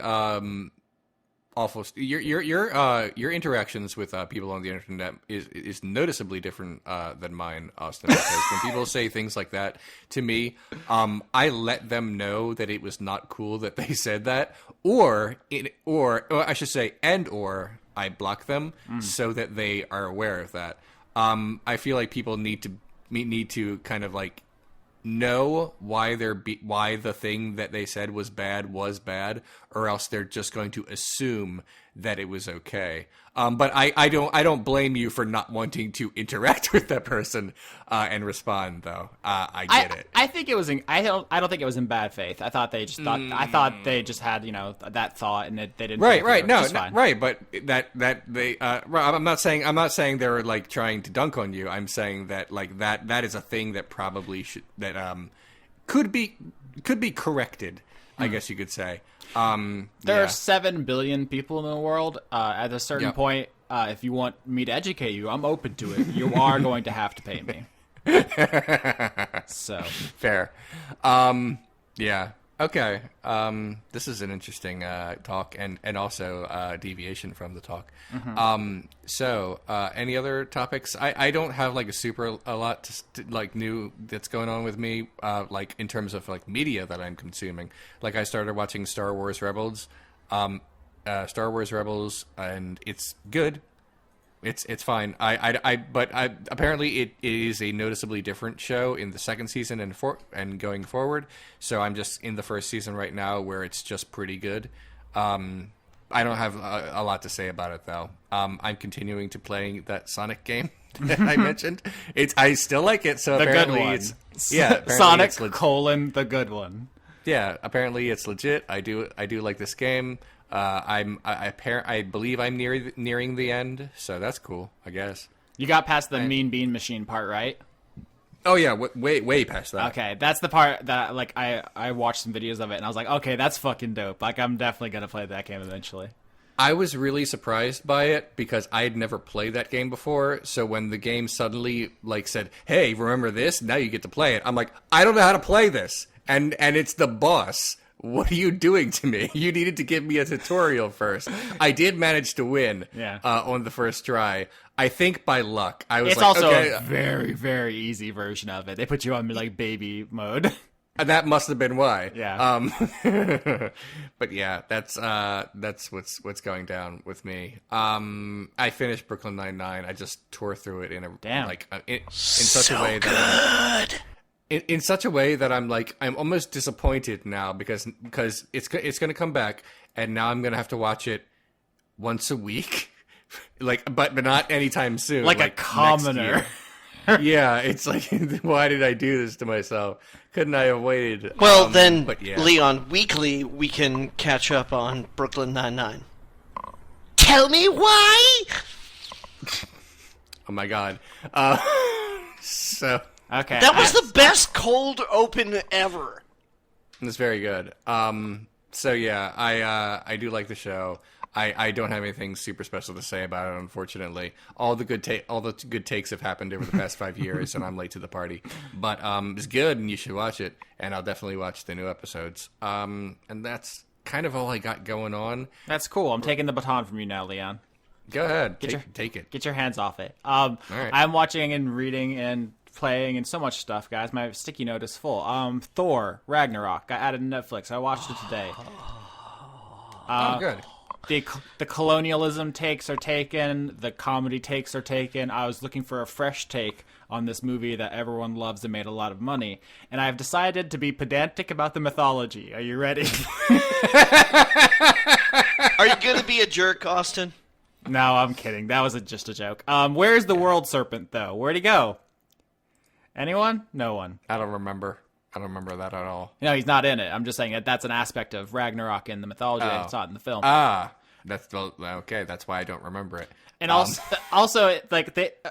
A: awful. Your interactions with people on the internet is noticeably different than mine, Austin. Because when people say things like that to me, I let them know that it was not cool that they said that, or I should say, or I block them so that they are aware of that. I feel like people need to kind of like know why why the thing that they said was bad, or else they're just going to assume that it was okay. But I don't blame you for not wanting to interact with that person and respond, though. I get it.
B: I think it was. I don't think it was in bad faith. I thought they just thought. I thought they just had that thought, and they didn't.
A: Right. No, right. But that they. I'm not saying they were like trying to dunk on you. I'm saying that like that is a thing that probably could be corrected. I guess you could say.
B: There are 7 billion people in the world. At a certain point, if you want me to educate you, I'm open to it. You are going to have to pay me. So
A: fair. Yeah. Okay. This is an interesting talk and also deviation from the talk. So any other topics? I don't have like a lot to, like new that's going on with me like in terms of like media that I'm consuming. Like I started watching Star Wars Rebels, and it's good. It's fine. But apparently it is a noticeably different show in the second season and going forward. So I'm just in the first season right now where it's just pretty good. I don't have a lot to say about it though. I'm continuing to play that Sonic game that I mentioned. I still like it. So
B: the
A: apparently
B: good one.
A: Apparently
B: Sonic
A: it's
B: the good one.
A: Yeah, apparently it's legit. I do like this game. I believe I'm nearing the end, so that's cool, I guess.
B: You got past the Mean Bean Machine part, right?
A: Oh yeah, way past that.
B: Okay, that's the part that like I watched some videos of it and I was like, okay, that's fucking dope. Like I'm definitely gonna play that game eventually.
A: I was really surprised by it because I had never played that game before. So when the game suddenly like said, "Hey, remember this? Now you get to play it," I'm like, I don't know how to play this, and it's the boss. What are you doing to me? You needed to give me a tutorial first. I did manage to win on the first try. I think by luck.
B: It's also a very, very easy version of it. They put you on like baby mode.
A: That must have been why.
B: Yeah.
A: But yeah, that's what's going down with me. I finished Brooklyn Nine-Nine. I just tore through it in such a way that in such a way that I'm almost disappointed now because it's going to come back and now I'm going to have to watch it once a week, but not anytime soon.
B: Like a commoner.
A: Yeah, it's like, why did I do this to myself? Couldn't I have waited?
C: Well, Leon, weekly we can catch up on Brooklyn Nine-Nine. Tell me why.
A: Oh my god. So.
B: Okay.
C: That was the best cold open ever.
A: It's very good. So yeah, I do like the show. I don't have anything super special to say about it, unfortunately. All the good takes have happened over the past 5 years, and I'm late to the party. But it's good, and you should watch it. And I'll definitely watch the new episodes. And that's kind of all I got going on.
B: That's cool. I'm taking the baton from you now, Leon.
A: Go ahead. Take it.
B: Get your hands off it.
A: All right.
B: I'm watching and reading and playing and so much stuff, guys. My sticky note is full. Thor Ragnarok. I added to Netflix. I watched it today.
A: Good.
B: The colonialism takes are taken. The comedy takes are taken. I was looking for a fresh take on this movie that everyone loves and made a lot of money. And I've decided to be pedantic about the mythology. Are you ready?
C: Are you going to be a jerk, Austin?
B: No, I'm kidding. That was just a joke. Where's the world serpent, though? Where'd he go? Anyone? No one.
A: I don't remember that at all.
B: No, he's not in it. I'm just saying that that's an aspect of Ragnarok in the mythology that's not in the film.
A: That's okay. That's why I don't remember it.
B: And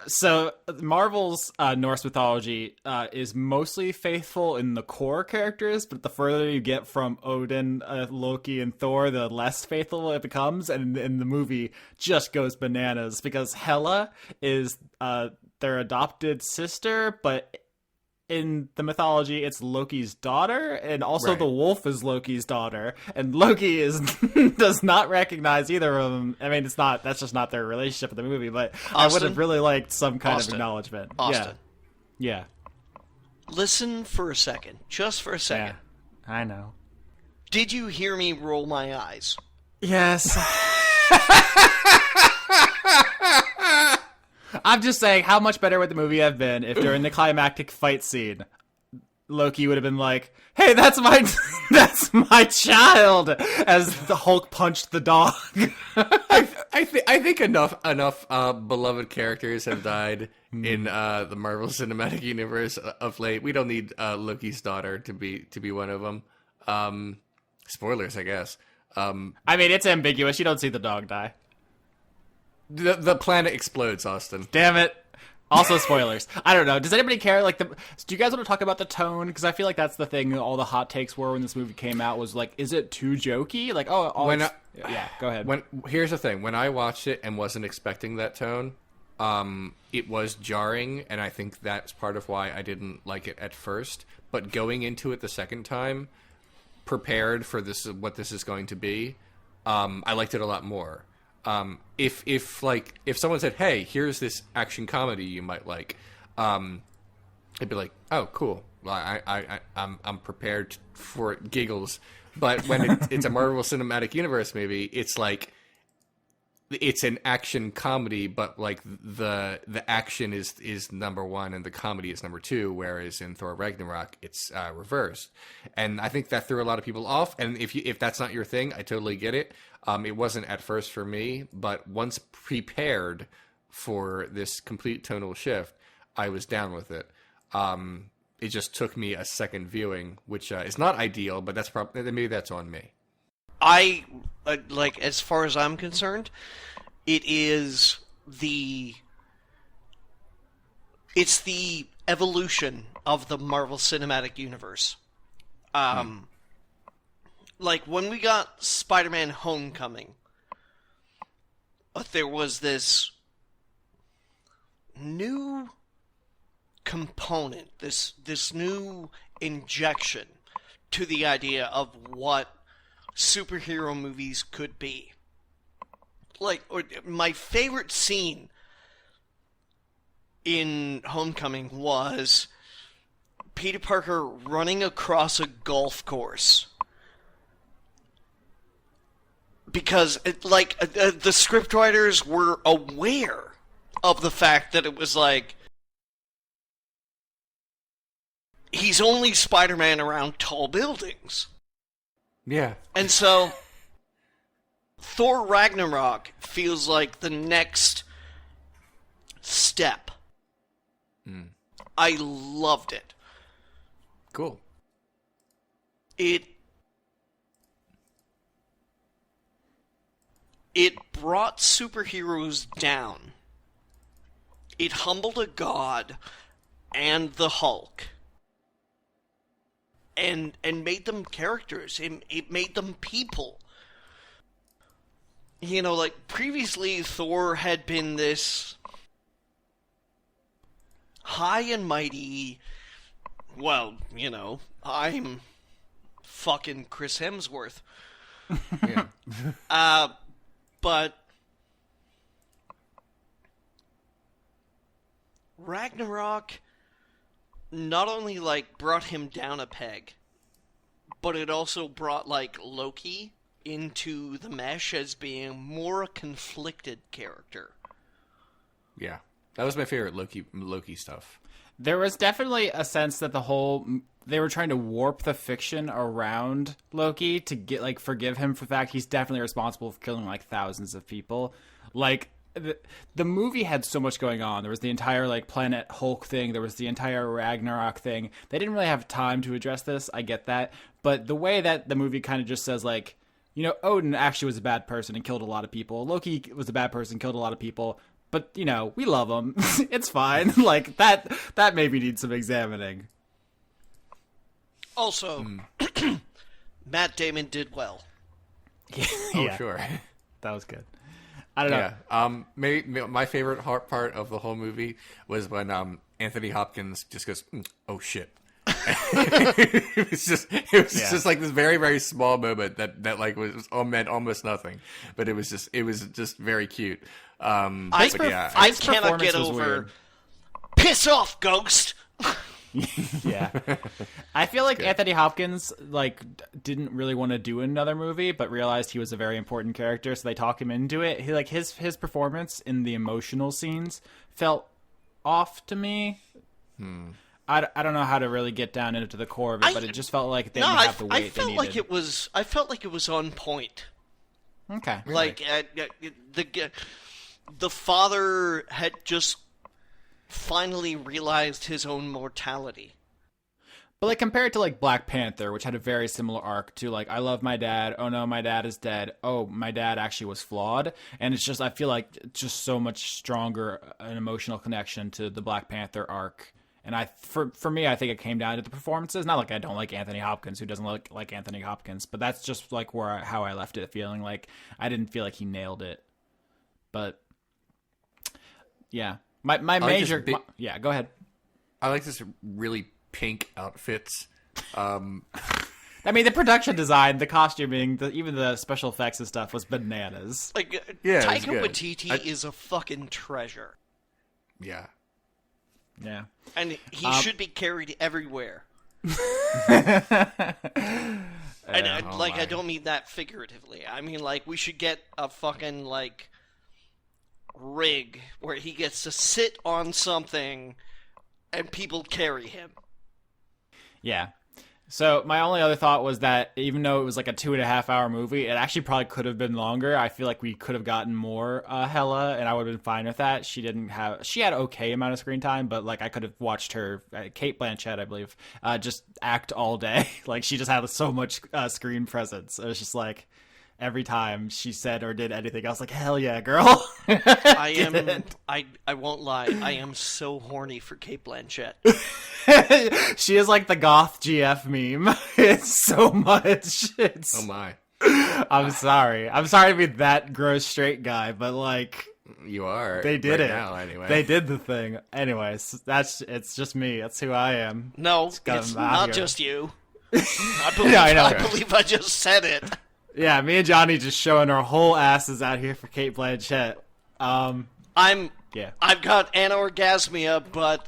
B: so Marvel's Norse mythology is mostly faithful in the core characters, but the further you get from Odin, Loki, and Thor, the less faithful it becomes. And the movie just goes bananas because Hela is their adopted sister, but in the mythology, it's Loki's daughter, and also the wolf is Loki's daughter, and Loki does not recognize either of them. I mean, that's just not their relationship in the movie, but Austin, I would have really liked some kind of acknowledgement.
C: Austin.
B: Yeah.
C: Listen for a second. Just for a second.
B: Yeah, I know.
C: Did you hear me roll my eyes?
B: Yes. I'm just saying, how much better would the movie have been if during the climactic fight scene, Loki would have been like, "Hey, that's my that's my child," as the Hulk punched the dog.
A: I think enough beloved characters have died in the Marvel Cinematic Universe of late. We don't need Loki's daughter to be one of them. Spoilers, I guess.
B: I mean, it's ambiguous. You don't see the dog die.
A: The planet explodes, Austin.
B: Damn it. Also spoilers. I don't know. Does anybody care? Like, do you guys want to talk about the tone? Because I feel like that's the thing. All the hot takes were when this movie came out was like, is it too jokey? Like, yeah. Go ahead.
A: Here's the thing. When I watched it and wasn't expecting that tone, it was jarring, and I think that's part of why I didn't like it at first. But going into it the second time, prepared for what this is going to be, I liked it a lot more. If someone said, "Hey, here's this action comedy you might like," I'd be like, "Oh, cool. Well, I'm prepared for giggles." But when it's a Marvel Cinematic Universe movie, it's like it's an action comedy, but like the action is number one and the comedy is number two, whereas in Thor Ragnarok it's reversed. And I think that threw a lot of people off. And if that's not your thing, I totally get it. It wasn't at first for me, but once prepared for this complete tonal shift, I was down with it. It just took me a second viewing, which is not ideal, but that's maybe that's on me.
C: I like, as far as I'm concerned, it's the evolution of the Marvel Cinematic Universe. Like, when we got Spider-Man Homecoming, there was this new component, this new injection to the idea of what superhero movies could be. Like, my favorite scene in Homecoming was Peter Parker running across a golf course. Because, the scriptwriters were aware of the fact that it was like, he's only Spider-Man around tall buildings.
A: Yeah.
C: And so, Thor Ragnarok feels like the next step. I loved it.
A: Cool.
C: It brought superheroes down. It humbled a god and the Hulk. And made them characters. It made them people. You know, like, previously Thor had been this high and mighty, well, you know, I'm fucking Chris Hemsworth.
A: Yeah.
C: But Ragnarok not only, like, brought him down a peg, but it also brought, like, Loki into the mesh as being more a conflicted character.
A: Yeah. That was my favorite Loki stuff.
B: There was definitely a sense that they were trying to warp the fiction around Loki to get, like, forgive him for the fact he's definitely responsible for killing, like, thousands of people. Like, the movie had so much going on. There was the entire, like, Planet Hulk thing. There was the entire Ragnarok thing. They didn't really have time to address this. I get that. But the way that the movie kind of just says, like, you know, Odin actually was a bad person and killed a lot of people. Loki was a bad person, killed a lot of people. But, you know, we love him. It's fine. Like, that maybe needs some examining.
C: Also, Matt Damon did well.
B: Yeah.
A: Sure.
B: That was good. I don't know.
A: Yeah. Maybe my favorite part of the whole movie was when Anthony Hopkins just goes, "Oh shit." It was just like this very, very small moment that like meant almost nothing, but it was just very cute.
C: I cannot get over
B: weird.
C: Piss off, ghost.
B: Yeah. I feel like Anthony Hopkins didn't really want to do another movie, but realized he was a very important character, so they talked him into it. His performance in the emotional scenes felt off to me. I don't know how to really get down into the core of it, but it just felt like they didn't have the weight
C: I felt
B: they
C: like
B: needed.
C: I felt like it was on point.
B: Okay.
C: Like the father had just finally realized his own mortality.
B: But like compared to like Black Panther, which had a very similar arc to like I love my dad, oh no, my dad is dead, oh my dad actually was flawed, and it's just I feel like it's just so much stronger an emotional connection to the Black Panther arc. And for me, I think it came down to the performances. Not like I don't like Anthony Hopkins, who doesn't like Anthony Hopkins, but that's just like how I left it, feeling like I didn't feel like he nailed it. But yeah, my major yeah, go ahead.
A: I like this really pink outfits.
B: I mean, the production design, the costuming, even the special effects and stuff was bananas.
C: Like,
A: Yeah,
C: Taika Waititi is a fucking treasure.
A: Yeah.
B: Yeah.
C: And he should be carried everywhere. And I don't mean that figuratively. I mean, like, we should get a fucking, like, rig where he gets to sit on something and people carry him.
B: Yeah. So my only other thought was that even though it was like a 2.5 hour movie, it actually probably could have been longer. I feel like we could have gotten more Hela, and I would have been fine with that. She had okay amount of screen time, but like I could have watched her, Cate Blanchett, I believe, just act all day. Like she just had so much screen presence. It was just like every time she said or did anything, I was like, hell yeah, girl.
C: I won't lie, I am so horny for Cate Blanchett.
B: She is like the goth GF meme. It's so much.
A: Oh my.
B: I'm sorry to be that gross straight guy, but like
A: You are.
B: they did
A: right
B: it
A: now, anyway.
B: They did the thing. Anyways, it's just me. That's who I am.
C: No,
B: got
C: it's
B: him out
C: not
B: here.
C: just you. I believe,
B: Yeah, I know.
C: I believe I just said it.
B: Yeah, me and Johnny just showing our whole asses out here for Cate Blanchett. Yeah.
C: I've got anorgasmia, but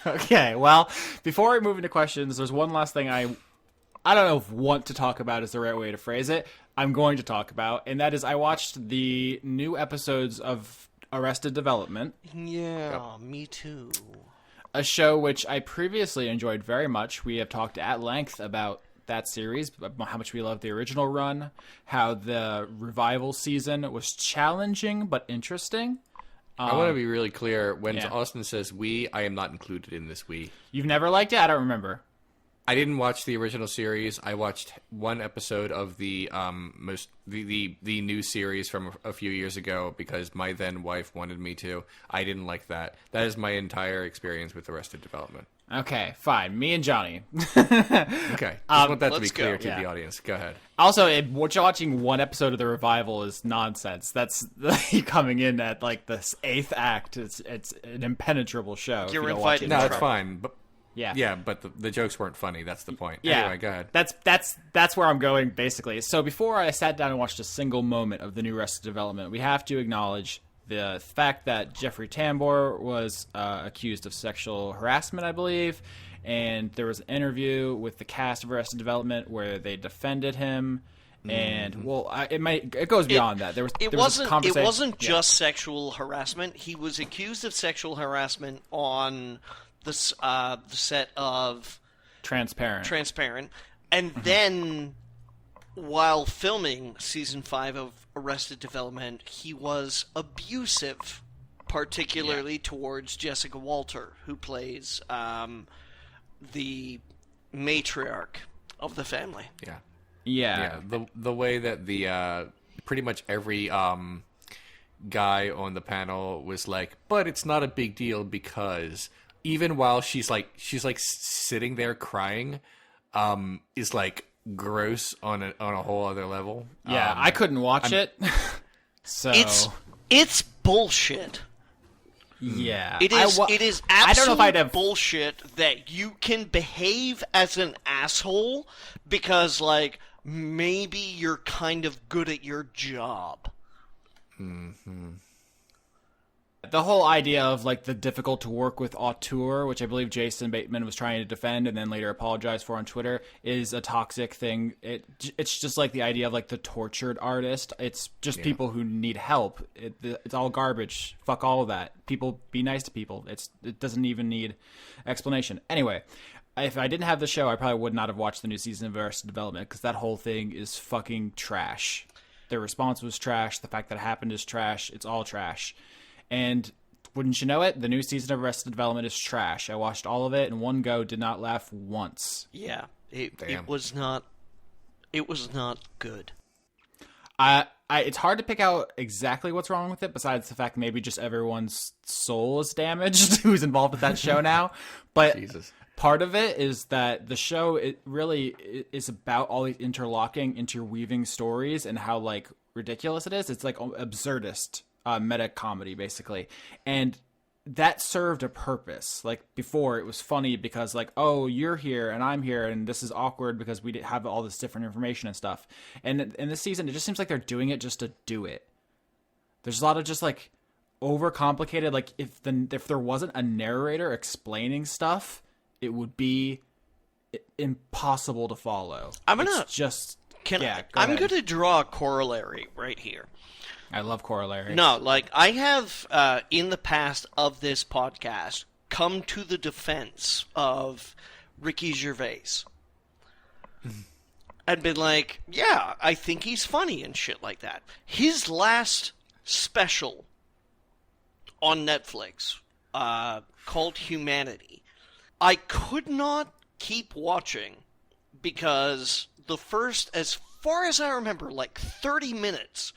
B: Okay, well, before we move into questions, there's one last thing I don't know if want to talk about is the right way to phrase it. I'm going to talk about, and that is I watched the new episodes of Arrested Development.
C: Yeah, me too.
B: A show which I previously enjoyed very much. We have talked at length about that series, how much we loved the original run, how the revival season was challenging but interesting.
A: I want to be really clear. When
B: Yeah.
A: Austin says we, I am not included in this we.
B: You've never liked it? I don't remember.
A: I didn't watch the original series. I watched one episode of the the new series from a few years ago because my then wife wanted me to. I didn't like that. That is my entire experience with Arrested Development.
B: Okay, fine. Me and Johnny.
A: Okay, just want that to be
C: let's
A: clear
C: go.
A: to
B: Yeah.
A: the audience. Go ahead.
B: Also, watching one episode of the revival is nonsense. That's coming in at like the 8th act. It's an impenetrable show. if
C: You're
B: you don't watch
C: invited
B: it.
A: No, it's
C: trouble.
A: fine. But
B: Yeah.
A: yeah, but the jokes weren't funny. That's the point.
B: Yeah,
A: Anyway, go ahead.
B: That's where I'm going basically. So before I sat down and watched a single moment of the new Arrested Development, we have to acknowledge the fact that Jeffrey Tambor was accused of sexual harassment, I believe, and there was an interview with the cast of Arrested Development where they defended him. And it goes beyond that. There was a conversation.
C: It wasn't
B: Yeah.
C: just sexual harassment. He was accused of sexual harassment on the set of
B: Transparent.
C: and then while filming season 5 of Arrested Development, he was abusive, particularly towards Jessica Walter, who plays the matriarch of the family.
A: Yeah.
B: Yeah.
A: Yeah, the way that the pretty much every guy on the panel was like, but it's not a big deal because even while she's like sitting there crying, is like gross on a whole other level.
B: Yeah, I couldn't watch it. So
C: It's bullshit.
B: yeah,
C: It is
B: I don't know if I'd
C: absolute
B: have
C: bullshit that you can behave as an asshole because, like, maybe you're kind of good at your job.
B: The whole idea of like the difficult to work with auteur, which I believe Jason Bateman was trying to defend and then later apologized for on Twitter, is a toxic thing. It's just like the idea of like the tortured artist. It's just people who need help. It's all garbage. Fuck all of that. People, be nice to people. It doesn't even need explanation. Anyway, if I didn't have the show, I probably would not have watched the new season of Arrested Development because that whole thing is fucking trash. Their response was trash. The fact that it happened is trash. It's all trash. And wouldn't you know it, the new season of Arrested Development is trash. I watched all of it in one go, did not laugh once.
C: Yeah, it was not good.
B: It's hard to pick out exactly what's wrong with it, besides the fact maybe just everyone's soul is damaged who's involved with that show now. But
A: Jesus.
B: Part of it is that the show, it really is about all these interweaving stories and how like ridiculous it is. It's like absurdist. Meta comedy basically, and that served a purpose. Like before it was funny because like, oh, you're here and I'm here and this is awkward because we have all this different information and stuff. And in this season it just seems like they're doing it just to do it. There's a lot of just like overcomplicated, like if there wasn't a narrator explaining stuff, it would be impossible to follow. I'm gonna
C: draw a corollary right here.
B: I love corollaries.
C: No, like, I have, in the past of this podcast, come to the defense of Ricky Gervais. And been like, yeah, I think he's funny and shit like that. His last special on Netflix, called Humanity, I could not keep watching because the first, as far as I remember, like 30 minutes...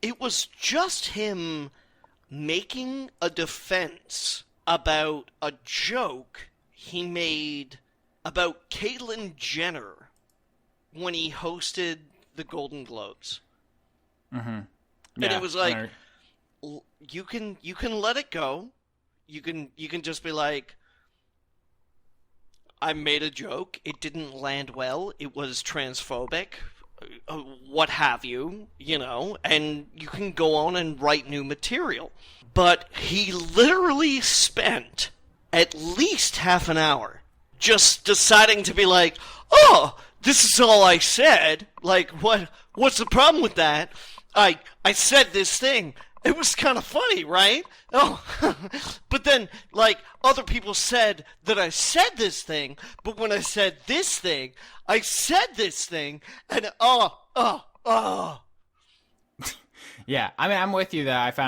C: it was just him making a defense about a joke he made about Caitlyn Jenner when he hosted the Golden Globes.
B: Mm-hmm.
C: And it was like, you can let it go. You can just be like, I made a joke. It didn't land well. It was transphobic. What have you, and you can go on and write new material. But he literally spent at least half an hour just deciding to be like, oh, this is all I said. Like, what's the problem with that? I said this thing. It was kind of funny, right? Oh, but then, like, other people said that I said this thing, but when I said this thing, I said this thing, and
B: Yeah, I mean, I'm with you that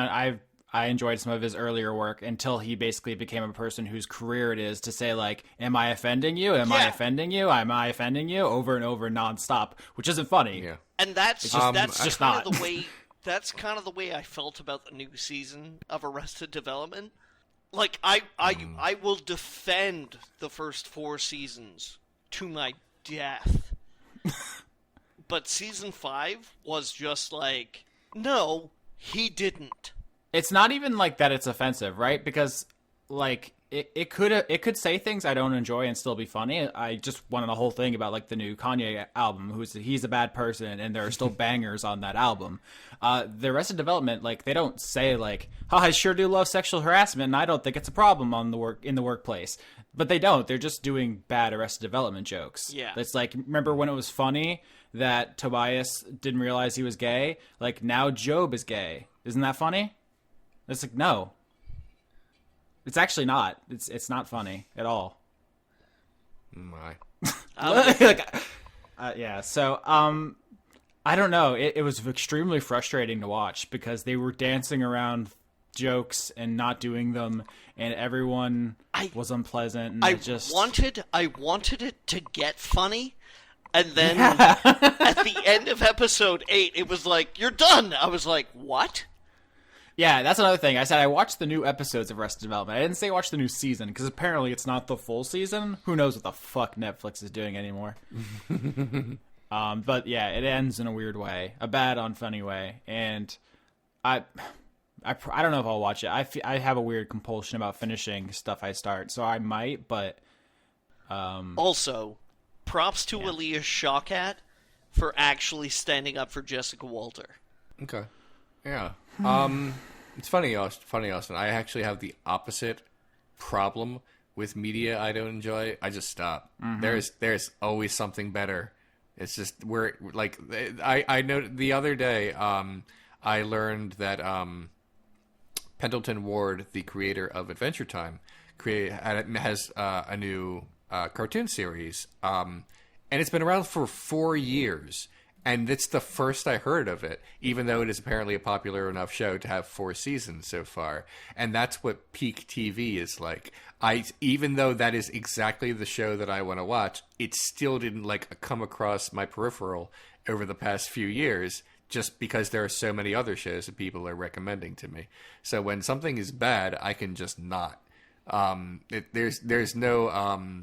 B: I enjoyed some of his earlier work until he basically became a person whose career it is to say, like, am I offending you? Am I offending you? Am I offending you? Over and over nonstop, which isn't funny.
A: Yeah.
C: And that's
B: just
C: kind
B: not.
C: of the way... That's kind of the way I felt about the new season of Arrested Development. Like, I will defend the first 4 seasons to my death. But season 5 was just like, no, he didn't.
B: It's not even like that it's offensive, right? Because, like, it could say things I don't enjoy and still be funny. I just wanted a whole thing about, like, the new Kanye album, he's a bad person, and there are still bangers on that album. The Arrested Development, like, they don't say, like, oh, I sure do love sexual harassment, and I don't think it's a problem in the workplace. But they don't. They're just doing bad Arrested Development jokes.
C: Yeah.
B: It's like, remember when it was funny that Tobias didn't realize he was gay? Like, now Job is gay. Isn't that funny? It's like, no. It's actually not. It's not funny at all.
A: My.
B: Yeah. So, I don't know. It was extremely frustrating to watch because they were dancing around jokes and not doing them, and everyone was unpleasant. And
C: I wanted it to get funny, and then at the end of episode 8, it was like, "You're done." I was like, "What?"
B: Yeah, that's another thing. I said I watched the new episodes of Arrested Development. I didn't say watch the new season, because apparently it's not the full season. Who knows what the fuck Netflix is doing anymore. But yeah, it ends in a weird way. A bad, unfunny way. And I don't know if I'll watch it. I have a weird compulsion about finishing stuff I start, so I might, but...
C: Also, props to Elias Shawkat for actually standing up for Jessica Walter.
A: Okay. Yeah. It's funny, Austin. I actually have the opposite problem with media I don't enjoy. I just stop. There's always something better. It's just we're like I know the other day I learned that Pendleton Ward, the creator of Adventure Time, has a new cartoon series, and it's been around for 4 years. And it's the first I heard of it, even though it is apparently a popular enough show to have 4 seasons so far. And that's what peak TV is like. Even though that is exactly the show that I want to watch, it still didn't come across my peripheral over the past few years, just because there are so many other shows that people are recommending to me. So when something is bad, I can just not. There's no.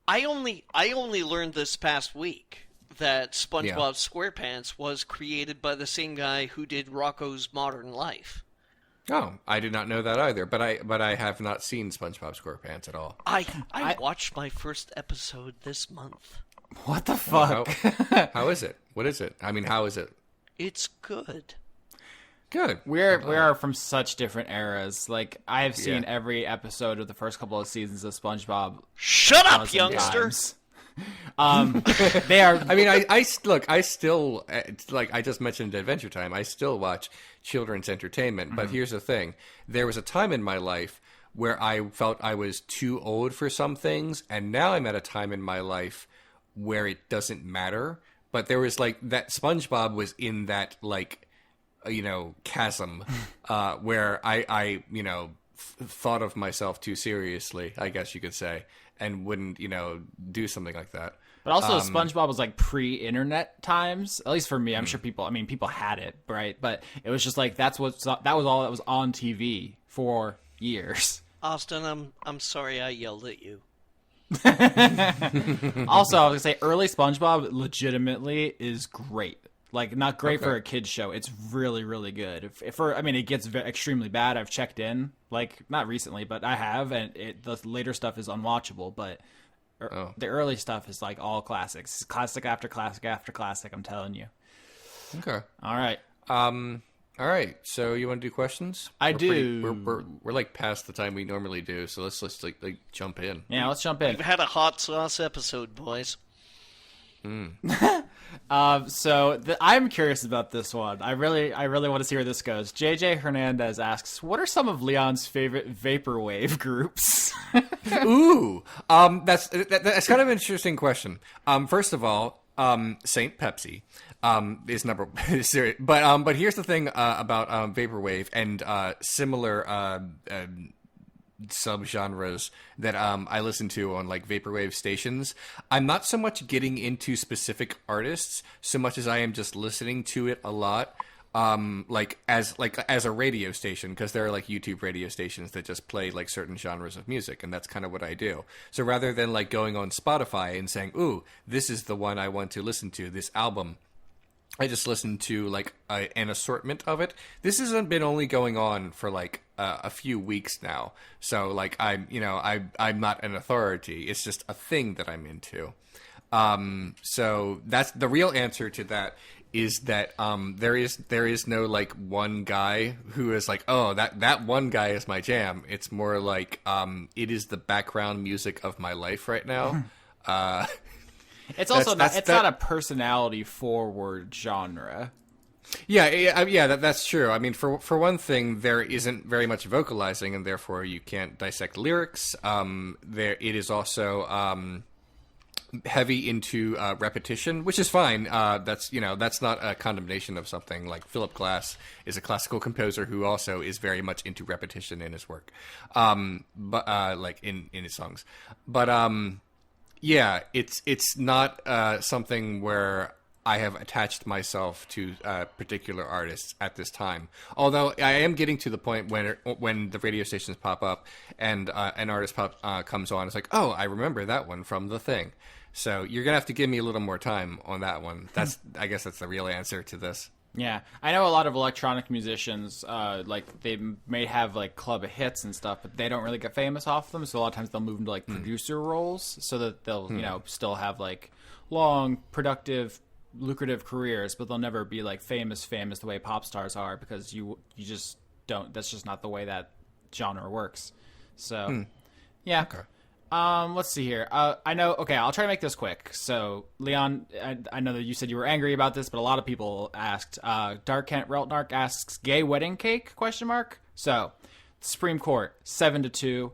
C: I only learned this past week that SpongeBob SquarePants was created by the same guy who did Rocko's Modern Life.
A: Oh, I did not know that either. But I have not seen SpongeBob SquarePants at all.
C: I watched my first episode this month.
B: What the fuck?
A: How is it? What is it? I mean, how is it?
C: It's good.
A: Good.
B: We are from such different eras. Like, I have seen every episode of the first couple of seasons of SpongeBob.
C: Shut up, youngster!
B: Times. They are.
A: I mean, I still I just mentioned Adventure Time. I still watch children's entertainment. But here's the thing: there was a time in my life where I felt I was too old for some things, and now I'm at a time in my life where it doesn't matter. But there was that SpongeBob was in that chasm where I thought of myself too seriously, I guess you could say, and wouldn't do something like that.
B: But also, SpongeBob was pre-internet times. At least for me, I'm sure people had it, right? But it was just that was all that was on TV for years.
C: Austin, I'm sorry I yelled at you.
B: Also, I was gonna say early SpongeBob legitimately is great. Not great for a kid's show. It's really, really good. It gets extremely bad. I've checked in, not recently, but I have, and the later stuff is unwatchable. But the early stuff is all classics, classic after classic after classic. I'm telling you.
A: Okay.
B: All right.
A: All right. So you want to do questions? We're past the time we normally do. So let's jump in.
B: Yeah, let's jump in.
C: We've had a hot sauce episode, boys.
B: I'm curious about this one. I really want to see where this goes. JJ Hernandez asks, "What are some of Leon's favorite vaporwave groups?"
A: Ooh, that's kind of an interesting question. First of all, Saint Pepsi is number serious, but here's the thing about vaporwave and similar subgenres that I listen to on vaporwave stations. I'm not so much getting into specific artists so much as I am just listening to it a lot as a radio station, because there are YouTube radio stations that just play certain genres of music, and that's kind of what I do. So rather than going on Spotify and saying, ooh, this is the one I want to listen to, this album, I just listened to an assortment of it. This hasn't been only going on for a few weeks now, so I'm not an authority. It's just a thing that I'm into. So that's the real answer to that. Is that there is no one guy who is oh, that one guy is my jam. It's more it is the background music of my life right now.
B: It's also not a personality forward genre.
A: Yeah, that's true. I mean, for one thing, there isn't very much vocalizing, and therefore you can't dissect lyrics. It is also heavy into repetition, which is fine. That's not a condemnation of something. Philip Glass is a classical composer who also is very much into repetition in his work, but in his songs. But yeah, it's not something where I have attached myself to particular artists at this time. Although I am getting to the point when the radio stations pop up and an artist comes on, it's oh, I remember that one from the thing. So you're gonna have to give me a little more time on that one. I guess that's the real answer to this.
B: Yeah, I know a lot of electronic musicians, they may have club hits and stuff, but they don't really get famous off them. So a lot of times they'll move into producer roles, so that they'll still have long productive lucrative careers, but they'll never be like famous the way pop stars are, because you just don't. That's just not the way that genre works. So, yeah. Okay. Let's see here. I know. Okay, I'll try to make this quick. So, Leon, I know that you said you were angry about this, but a lot of people asked. Dark Kent Reltnark asks, "Gay wedding cake?" ? So, the Supreme Court 7-2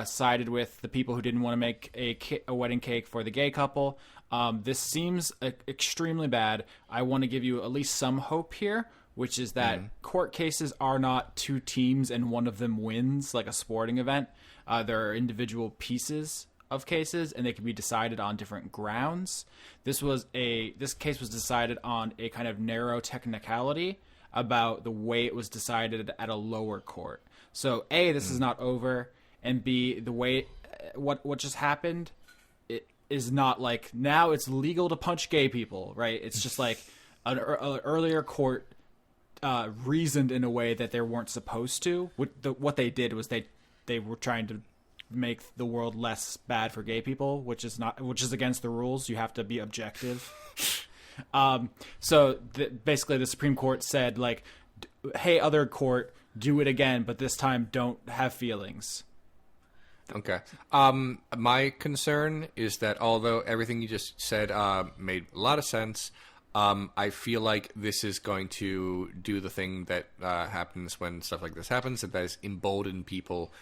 B: sided with the people who didn't want to make a wedding cake for the gay couple. This seems extremely bad. I want to give you at least some hope here, which is that court cases are not two teams and one of them wins like a sporting event. There are individual pieces of cases, and they can be decided on different grounds. This case was decided on a kind of narrow technicality about the way it was decided at a lower court. So A, this is not over, and B, the way what just happened, it is not like now it's legal to punch gay people, right? It's just like an earlier court reasoned in a way that they weren't supposed to. What they did was they were trying to make the world less bad for gay people, which is against the rules. You have to be objective. So basically the Supreme Court said, like, hey, other court, do it again, but this time don't have feelings.
A: Okay. My concern is that although everything you just said made a lot of sense, I feel like this is going to do the thing that happens when stuff like this happens, that is embolden people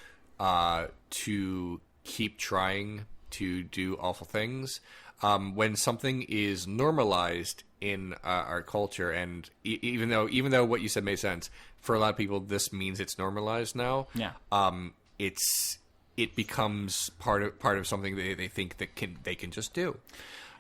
A: to keep trying to do awful things. When something is normalized in our culture, and even though what you said made sense, for a lot of people this means it's normalized now. Yeah. It becomes part of something they think that they can just do.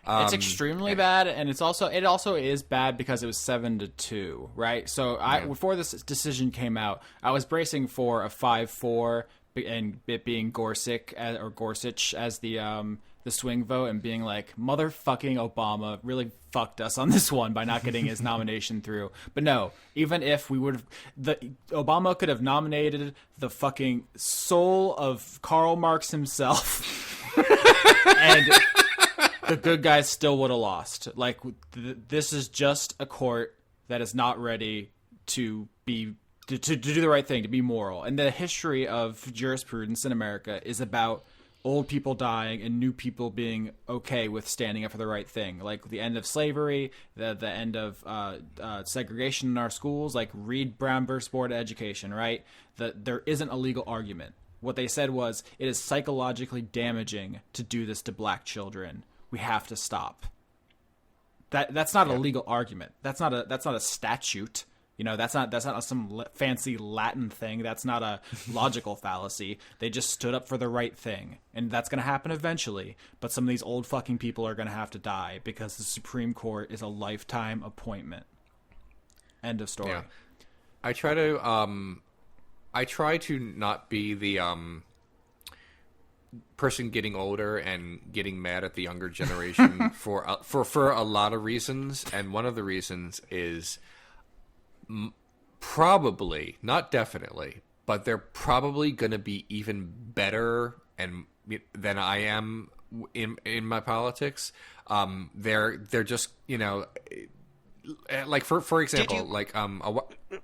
B: It's extremely bad, and it also is bad because it was 7-2, right? So before this decision came out, I was bracing for a 5-4, and it being Gorsuch as the swing vote, and being like, motherfucking Obama really fucked us on this one by not getting his nomination through. But no, even if we would have, Obama could have nominated the fucking soul of Karl Marx himself, and the good guys still would have lost. Like, this is just a court that is not ready to do the right thing, to be moral. And the history of jurisprudence in America is about old people dying and new people being okay with standing up for the right thing. Like the end of slavery, the end of segregation in our schools, like read Brown versus Board of Education, right? There isn't a legal argument. What they said was, it is psychologically damaging to do this to black children. We have to stop. That's not a legal argument. That's not a statute. You know, that's not some fancy Latin thing. That's not a logical fallacy. They just stood up for the right thing. And that's going to happen eventually. But some of these old fucking people are going to have to die because the Supreme Court is a lifetime appointment. End of story. Yeah.
A: I try to not be the person getting older and getting mad at the younger generation for a lot of reasons. And one of the reasons is probably, not definitely, but they're probably going to be even better than I am in my politics. They're just, you know, like for example,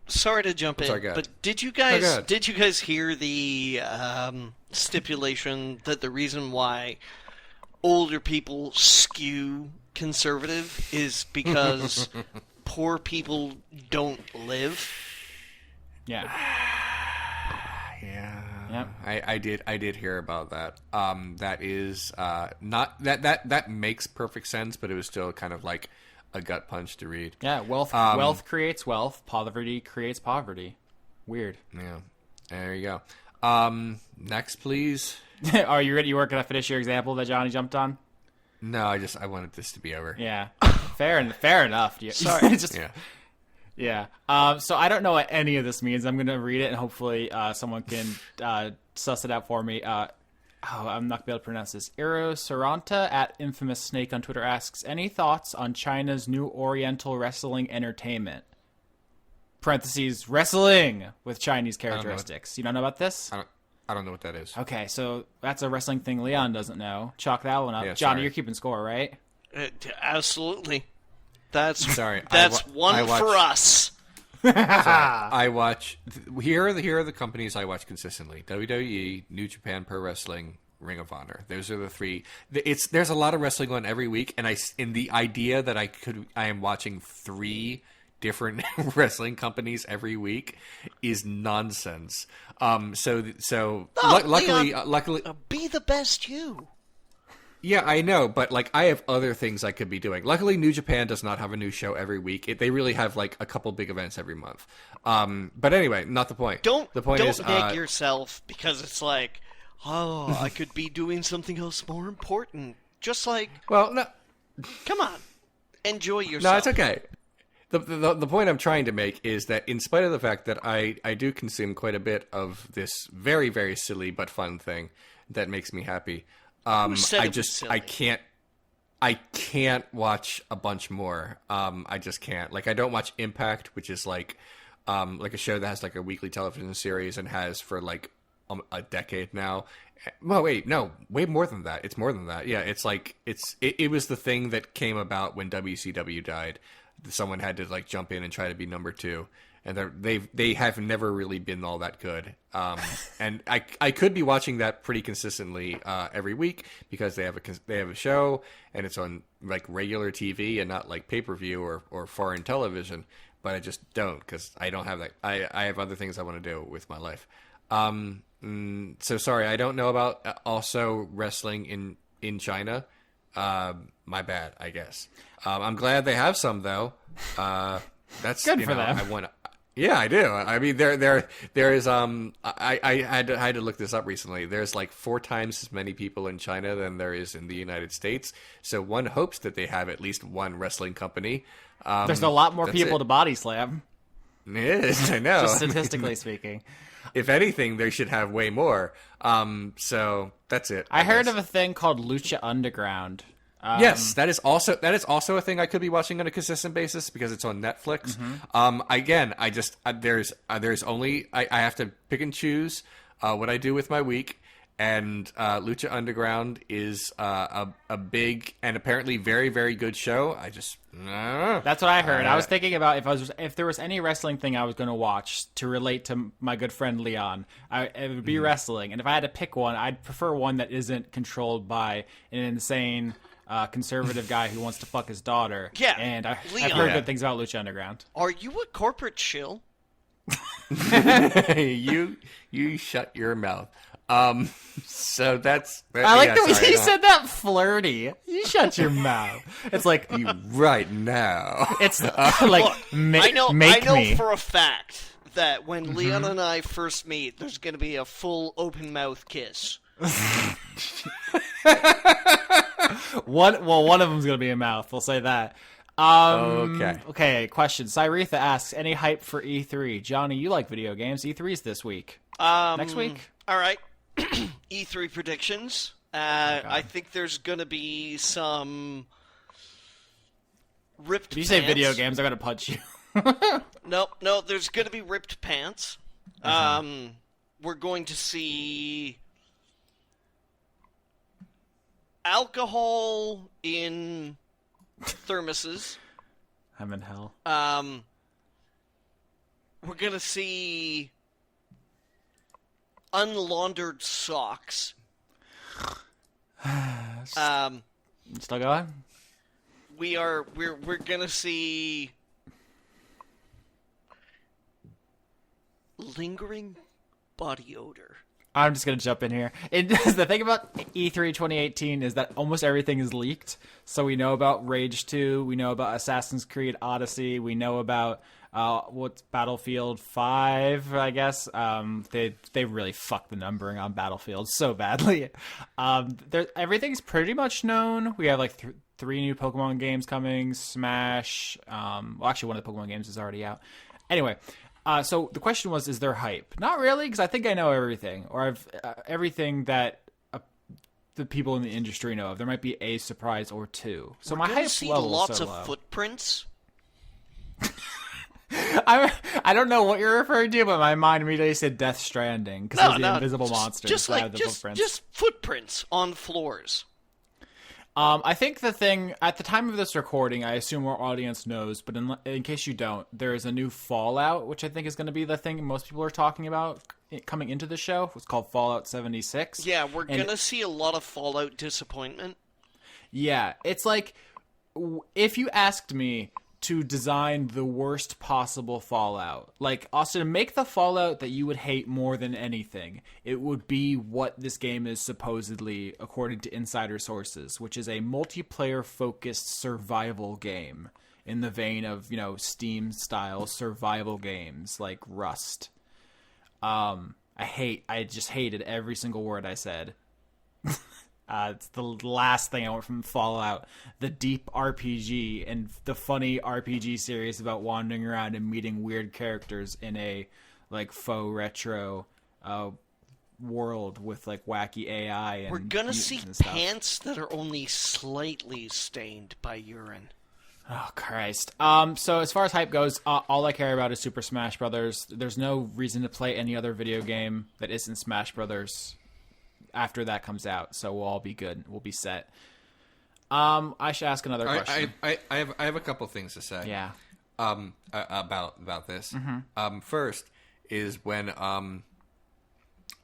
C: sorry to jump in, but did you guys hear the stipulation that the reason why older people skew conservative is because poor people don't live?
B: Yeah.
A: Yeah.
B: Yep.
A: I did hear about that. That is not that makes perfect sense, but it was still kind of like a gut punch to read.
B: Yeah, wealth creates wealth, poverty creates poverty. Weird.
A: Yeah. There you go. Next, please.
B: Are you ready? You working to finish your example that Johnny jumped on?
A: No, I wanted this to be over.
B: Yeah. Fair enough. Sorry. Yeah. So I don't know what any of this means. I'm going to read it, and hopefully someone can suss it out for me. I'm not going to be able to pronounce this. Iro Saranta at Infamous Snake on Twitter asks, any thoughts on China's new Oriental wrestling entertainment? Parentheses, wrestling with Chinese characteristics. You don't know about this?
A: I don't know what that is.
B: Okay, so that's a wrestling thing Leon doesn't know. Chalk that one up.
A: Yeah,
B: Johnny,
A: sorry.
B: you're keeping score, right?
C: Absolutely. That's
A: Sorry,
C: That's one
A: I watch,
C: for us.
A: Sorry, I watch. Here are the companies I watch consistently: WWE, New Japan Pro Wrestling, Ring of Honor. Those are the three. There's a lot of wrestling on every week, and in the idea that I am watching 3 different wrestling companies every week is nonsense. Luckily,
C: Be the best you.
A: yeah, I know, but like I have other things I could be doing. Luckily, New Japan does not have a new show every week. They really have like a couple big events every month. But anyway, not the point.
C: The point is, neg yourself because it's like, oh, I could be doing something else more important. Just like,
A: well, no,
C: come on, enjoy yourself.
A: no, it's okay. The point I'm trying to make is that in spite of the fact that I do consume quite a bit of this very, very silly but fun thing that makes me happy, I can't watch a bunch more. I just can't. Like I don't watch Impact, which is like a show that has like a weekly television series and has for like a decade now. Well, wait, no, way more than that. It's more than that. Yeah, it's like it was the thing that came about when WCW died. Someone had to like jump in and try to be number 2, and they have never really been all that good. And I could be watching that pretty consistently every week because they have a show and it's on like regular TV and not like pay-per-view or foreign television. But I just don't because I don't have that. I have other things I want to do with my life. So sorry, I don't know about also wrestling in China. My bad, I guess. I'm glad they have some though. That's
B: good for them.
A: Yeah, I do. I mean, there is. I had to look this up recently. There's like 4 times as many people in China than there is in the United States. So one hopes that they have at least one wrestling company.
B: There's a lot more people to body slam.
A: It is, I know.
B: Just statistically speaking.
A: If anything, they should have way more. So that's it.
B: I heard of a thing called Lucha Underground.
A: Yes, that is also a thing I could be watching on a consistent basis because it's on Netflix. Again, I just there's only I have to pick and choose what I do with my week, and Lucha Underground is a big and apparently very, very good show.
B: That's what I heard. I was thinking about if there was any wrestling thing I was going to watch to relate to my good friend Leon, it would be wrestling. And if I had to pick one, I'd prefer one that isn't controlled by an insane conservative guy who wants to fuck his daughter.
C: Yeah,
B: and I've
C: Leon.
B: heard good things about Lucha Underground.
C: Are you a corporate shill?
A: You shut your mouth. So that's.
B: I like the way he said that flirty. You shut your mouth. It's like
A: you right now.
B: It's like
C: Look, I know
B: me.
C: for a fact that when Leon and I first meet, there's going to be a full open mouth kiss.
B: One of them's going to be a mouth. We'll say that. Okay. Question. Cyretha asks, any hype for E3? Johnny, you like video games. E3's this week. Next week?
C: All right. E3 predictions. I think there's going to be some ripped
B: If you
C: pants.
B: say video games, I'm going to punch you.
C: No, there's going to be ripped pants. We're going to see alcohol in thermoses.
B: I'm in hell.
C: We're going to see unlaundered socks.
B: Still going?
C: We're going to see lingering body odor.
B: I'm just going to jump in here. The thing about E3 2018 is that almost everything is leaked. So we know about Rage 2. We know about Assassin's Creed Odyssey. We know about what's Battlefield 5, I guess. They really fucked the numbering on Battlefield so badly. Everything's pretty much known. We have like 3 new Pokemon games coming. Smash. Well, actually, one of the Pokemon games is already out. Anyway. So the question was, is there hype? Not really, because I think I know everything, or I've everything that the people in the industry know of. There might be a surprise or two. So my hype level is so low.
C: Lots of footprints.
B: I don't know what you're referring to, but my mind immediately said Death Stranding because the invisible monsters.
C: Just footprints on floors.
B: I think the thing, at the time of this recording, I assume our audience knows, but in case you don't, there is a new Fallout, which I think is going to be the thing most people are talking about coming into the show. It's called Fallout 76.
C: Yeah, we're going to see a lot of Fallout disappointment.
B: Yeah, it's like, if you asked me to design the worst possible Fallout, like, Austin, make the Fallout that you would hate more than anything, it would be what this game is supposedly, according to insider sources, which is a multiplayer-focused survival game in the vein of, Steam-style survival games like Rust. I just hated every single word I said. It's the last thing I want from Fallout, the deep RPG and the funny RPG series about wandering around and meeting weird characters in a faux retro world with wacky AI. And
C: we're gonna see pants that are only slightly stained by urine.
B: Oh Christ! So as far as hype goes, all I care about is Super Smash Brothers. There's no reason to play any other video game that isn't Smash Brothers after that comes out, so we'll all be good. We'll be set. I should ask another question.
A: I have a couple things to say.
B: Yeah.
A: About this.
B: Mm-hmm.
A: First is when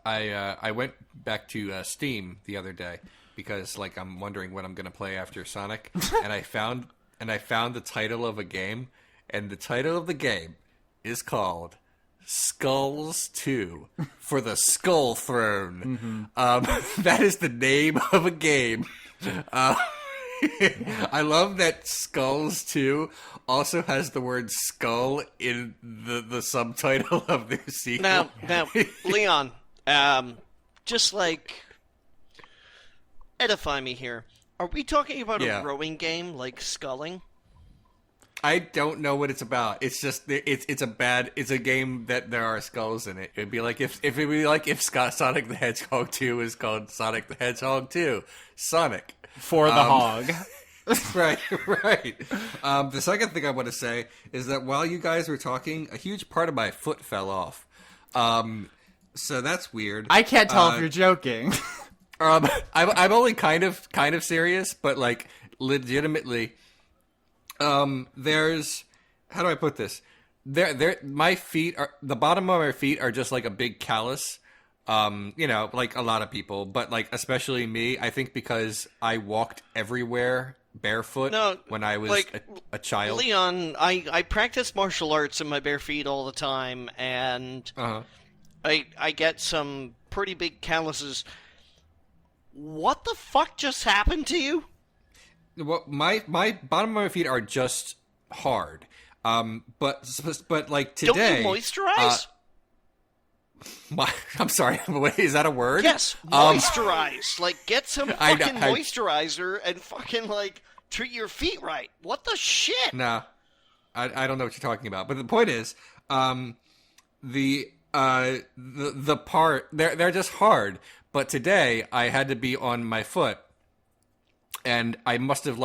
A: I went back to Steam the other day because I'm wondering what I'm gonna play after Sonic, and I found the title of a game, and the title of the game is called Skulls 2 for the Skull Throne. That is the name of a game. I love that Skulls 2 also has the word skull in the subtitle of their sequel.
C: Now, Leon, just edify me here. Are we talking about a rowing game like sculling?
A: I don't know what it's about. It's just it's a game that there are skulls in it. It'd be like if Sonic the Hedgehog 2 is called Sonic the Hedgehog 2. Sonic
B: for the hog.
A: Right. The second thing I want to say is that while you guys were talking, a huge part of my foot fell off. So that's weird.
B: I can't tell if you're joking.
A: I'm only kind of serious, but legitimately. There's, how do I put this? My feet are, the bottom of my feet are just a big callus. Like a lot of people, but especially me, I think because I walked everywhere barefoot when I was a child.
C: Leon, I practice martial arts in my bare feet all the time, and I get some pretty big calluses. What the fuck just happened to you?
A: Well, my bottom of my feet are just hard. But today,
C: don't you moisturize?
A: I'm sorry, is that a word?
C: Yes, moisturize. Get some fucking moisturizer and fucking treat your feet right. What the shit?
A: Nah, I don't know what you're talking about. But the point is, the part they're just hard. But today I had to be on my foot, and I must have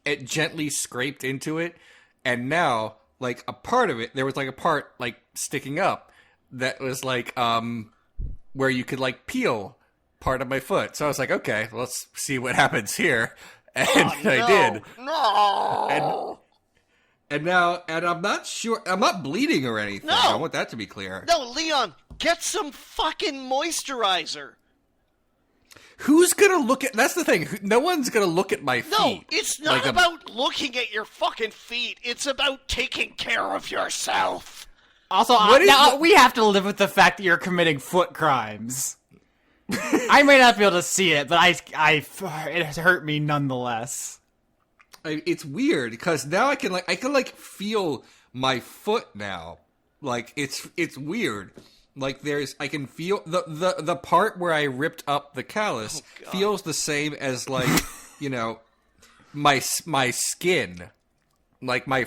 A: it gently scraped into it, and now a part of it, there was a part sticking up that was where you could peel part of my foot. So I was okay, let's see what happens here, and I did.
C: No.
A: And now I'm not sure. I'm not bleeding or anything.
C: No.
A: I want that to be clear.
C: No, Leon, get some fucking moisturizer.
A: Who's gonna look at? That's the thing. No one's gonna look at my feet.
C: No, it's not about looking at your fucking feet. It's about taking care of yourself.
B: Also, we have to live with the fact that you're committing foot crimes. I may not be able to see it, but it has hurt me nonetheless.
A: It's weird because now I can feel my foot now. It's weird. I can feel the part where I ripped up the callus feels the same as my skin, my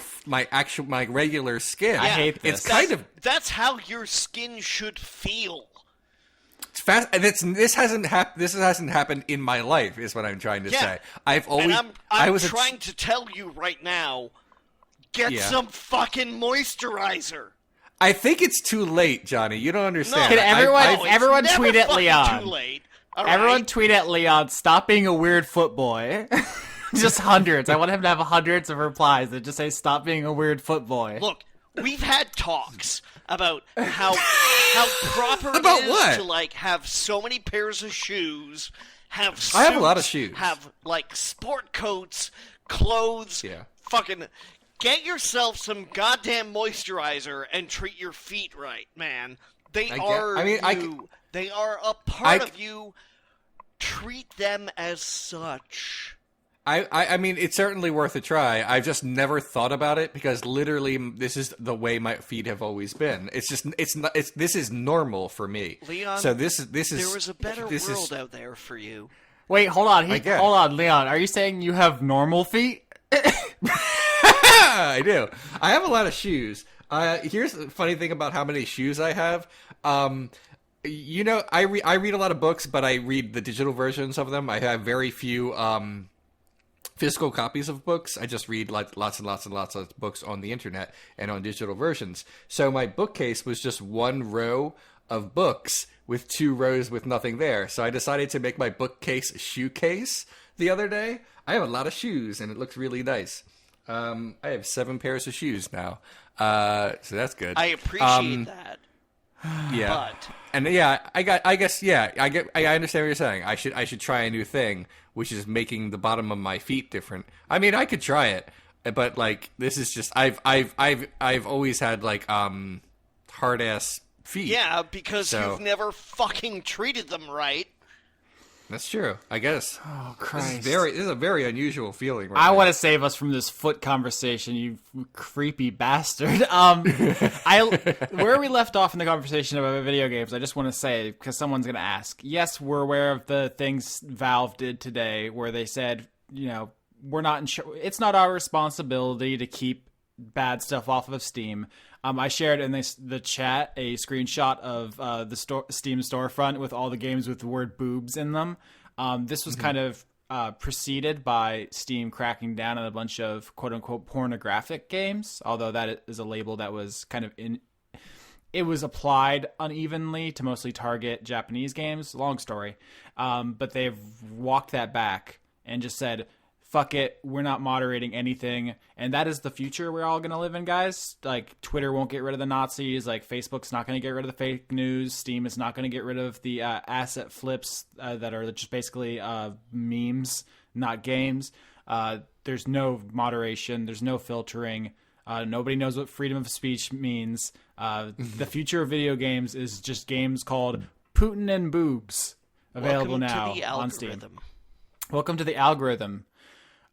A: regular skin.
B: I hate this.
C: That's how your skin should feel.
A: It's fast, and this hasn't happened in my life. Is what I'm trying to say. I've always.
C: I'm trying to tell you right now. Get some fucking moisturizer.
A: I think it's too late, Johnny. You don't understand.
B: Can everyone tweet at Leon?
C: Too late. All
B: Everyone
C: right.
B: tweet at Leon, stop being a weird foot boy. Just hundreds. I want him to have hundreds of replies that just say, stop being a weird foot boy.
C: Look, we've had talks about how proper it
A: About
C: is
A: what?
C: to like have so many pairs of shoes, have suits,
A: I have a lot of shoes.
C: have like sport coats, clothes.
A: Yeah.
C: Fucking get yourself some goddamn moisturizer and treat your feet right, man. They are you. They are a part of you. Treat them as such.
A: I mean, it's certainly worth a try. I've just never thought about it because literally this is the way my feet have always been. It's just, this is normal for me.
C: Leon,
A: so this is.
C: There was a better world out there for you.
B: Wait, hold on.
A: guess.
B: Hold on, Leon. Are you saying you have normal feet?
A: I do. I have a lot of shoes. Here's the funny thing about how many shoes I have. You know, I read a lot of books, but I read the digital versions of them. I have very few physical copies of books. I just read like lots and lots and lots of books on the internet and on digital versions. So my bookcase was just one row of books with 2 rows with nothing there. So I decided to make my bookcase a shoe case the other day. I have a lot of shoes, and it looks really nice. I have 7 pairs of shoes now, so that's good.
C: I appreciate that.
A: Yeah,
C: But
A: and yeah, I understand what you're saying. I should try a new thing, which is making the bottom of my feet different. I mean, I could try it, but like this is just I've always had like hard ass feet.
C: yeah, because you've never fucking treated them right.
A: That's true. I guess.
B: Oh, Christ.
A: This is a very unusual feeling. Right
B: I
A: now.
B: want to save us from this foot conversation, you creepy bastard. Where we left off in the conversation about video games, I just want to say, because someone's going to ask, yes, we're aware of the things Valve did today where they said, you know, it's not our responsibility to keep bad stuff off of Steam. I shared in the chat a screenshot of the Steam storefront with all the games with the word boobs in them. This was kind of preceded by Steam cracking down on a bunch of quote-unquote pornographic games, although that is a label that was kind of it was applied unevenly to mostly target Japanese games. Long story. But they've walked that back and just said, fuck it, we're not moderating anything. And that is the future we're all going to live in, guys. Like, Twitter won't get rid of the Nazis. Like, Facebook's not going to get rid of the fake news. Steam is not going to get rid of the asset flips that are just basically memes, not games. There's no moderation. There's no filtering. Nobody knows what freedom of speech means. The future of video games is just games called Putin and Boobs, available now on Steam. Welcome to the algorithm.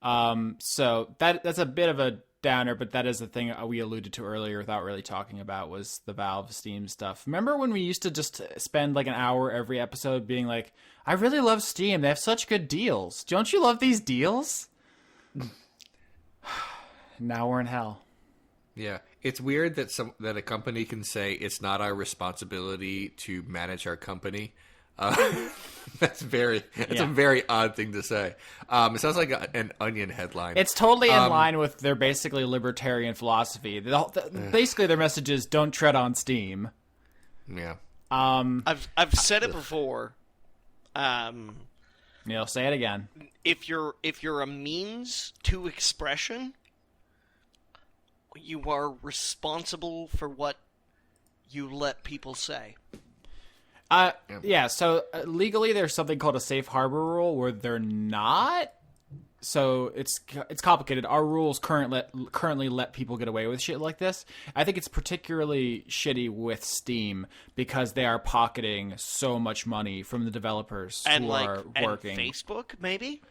B: So that's a bit of a downer, but that is the thing we alluded to earlier without really talking about was the Valve Steam stuff. Remember when we used to just spend like an hour every episode being like, I really love Steam. They have such good deals. Don't you love these deals? Now we're in hell.
A: Yeah, it's weird that a company can say it's not our responsibility to manage our company. That's a very odd thing to say. It sounds like an Onion headline.
B: It's totally in line with their basically libertarian philosophy. Basically, their message is don't tread on Steam.
A: Yeah.
C: I've said it before.
B: Neil, say it again.
C: If you're a means to expression, you are responsible for what you let people say.
B: Yeah, so legally there's something called a safe harbor rule where they're not. So it's complicated. Our rules currently let people get away with shit like this. I think it's particularly shitty with Steam because they are pocketing so much money from the developers who are working.
C: And Facebook, maybe?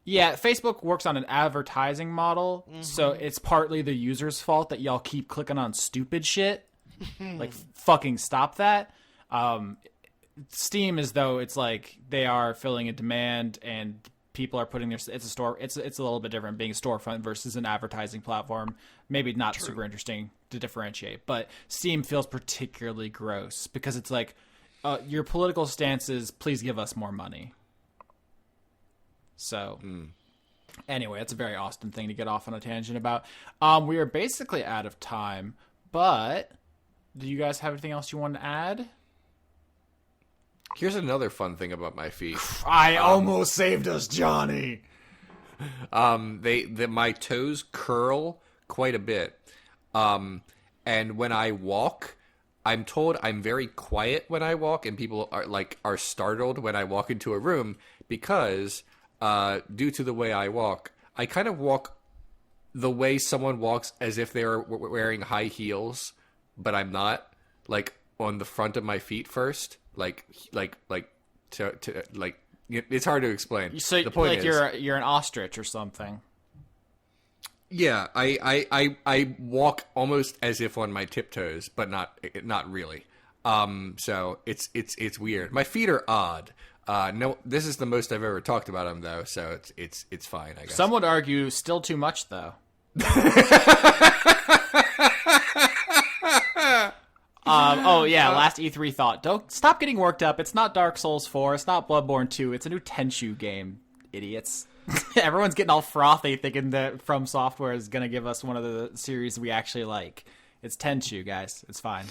B: Yeah, Facebook works on an advertising model, so it's partly the user's fault that y'all keep clicking on stupid shit. Like, fucking stop that. Steam is though it's like they are filling a demand and people are putting it's a store. It's a little bit different being a storefront versus an advertising platform. Maybe not super interesting to differentiate, but Steam feels particularly gross because it's like your political stance is please give us more money. So anyway, it's a very Austin thing to get off on a tangent about. We are basically out of time, but do you guys have anything else you want to add?
A: Here's another fun thing about my feet.
B: I almost saved us, Johnny.
A: My toes curl quite a bit. And when I walk, I'm told I'm very quiet when I walk, and people are startled when I walk into a room because due to the way I walk, I kind of walk the way someone walks as if they're wearing high heels, but I'm not. Like on the front of my feet first, it's hard to explain.
B: So
A: the point
B: like
A: is,
B: you're an ostrich or something.
A: Yeah, I walk almost as if on my tiptoes, but not really. So it's weird. My feet are odd. No, this is the most I've ever talked about them though, so it's fine, I guess.
B: Some would argue still too much though. Last E3 thought. Don't stop getting worked up. It's not Dark Souls 4. It's not Bloodborne 2. It's a new Tenchu game, idiots. Everyone's getting all frothy thinking that From Software is going to give us one of the series we actually like. It's Tenchu, guys. It's fine.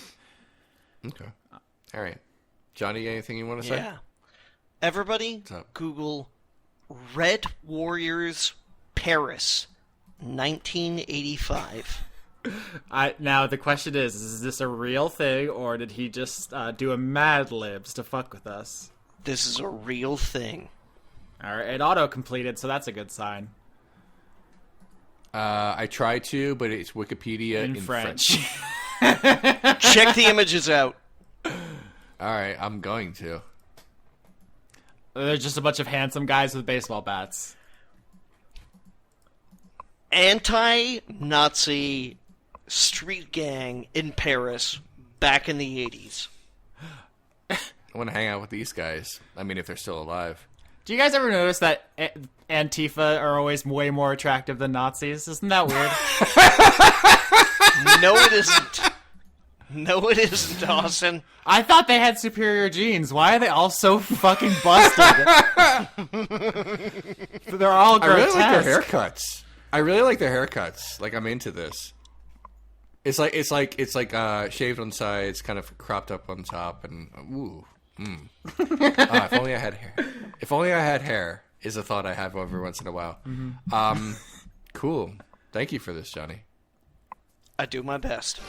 A: Okay. All right. Johnny, anything you want to say?
C: Yeah. Everybody, Google Red Warriors Paris, 1985.
B: Now the question is this a real thing, or did he just do a Mad Libs to fuck with us?
C: This is a real thing.
B: All right, it auto-completed, so that's a good sign.
A: I tried to, but it's Wikipedia in French.
C: Check the images out.
A: All right, I'm going to.
B: There's just a bunch of handsome guys with baseball bats.
C: Anti-Nazi street gang in Paris back in the 80s.
A: I want to hang out with these guys. I mean, if they're still alive.
B: Do you guys ever notice that Antifa are always way more attractive than Nazis? Isn't that weird?
C: No, it isn't. No, it isn't, Dawson.
B: I thought they had superior genes. Why are they all so fucking busted? They're all grotesque.
A: I really like their haircuts. Like, I'm into this. It's like shaved on sides, kind of cropped up on top, and if only I had hair. If only I had hair is a thought I have every once in a while. Mm-hmm. Cool. Thank you for this, Johnny.
C: I do my best.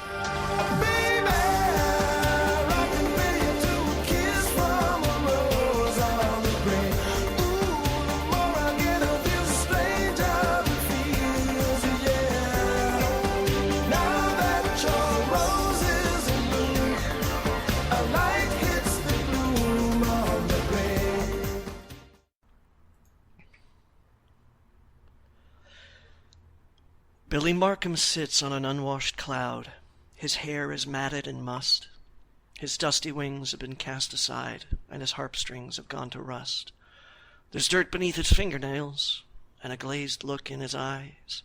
C: Billy Markham sits on an unwashed cloud. His hair is matted in must. His dusty wings have been cast aside, and his harp strings have gone to rust. There's dirt beneath his fingernails, and a glazed look in his eyes,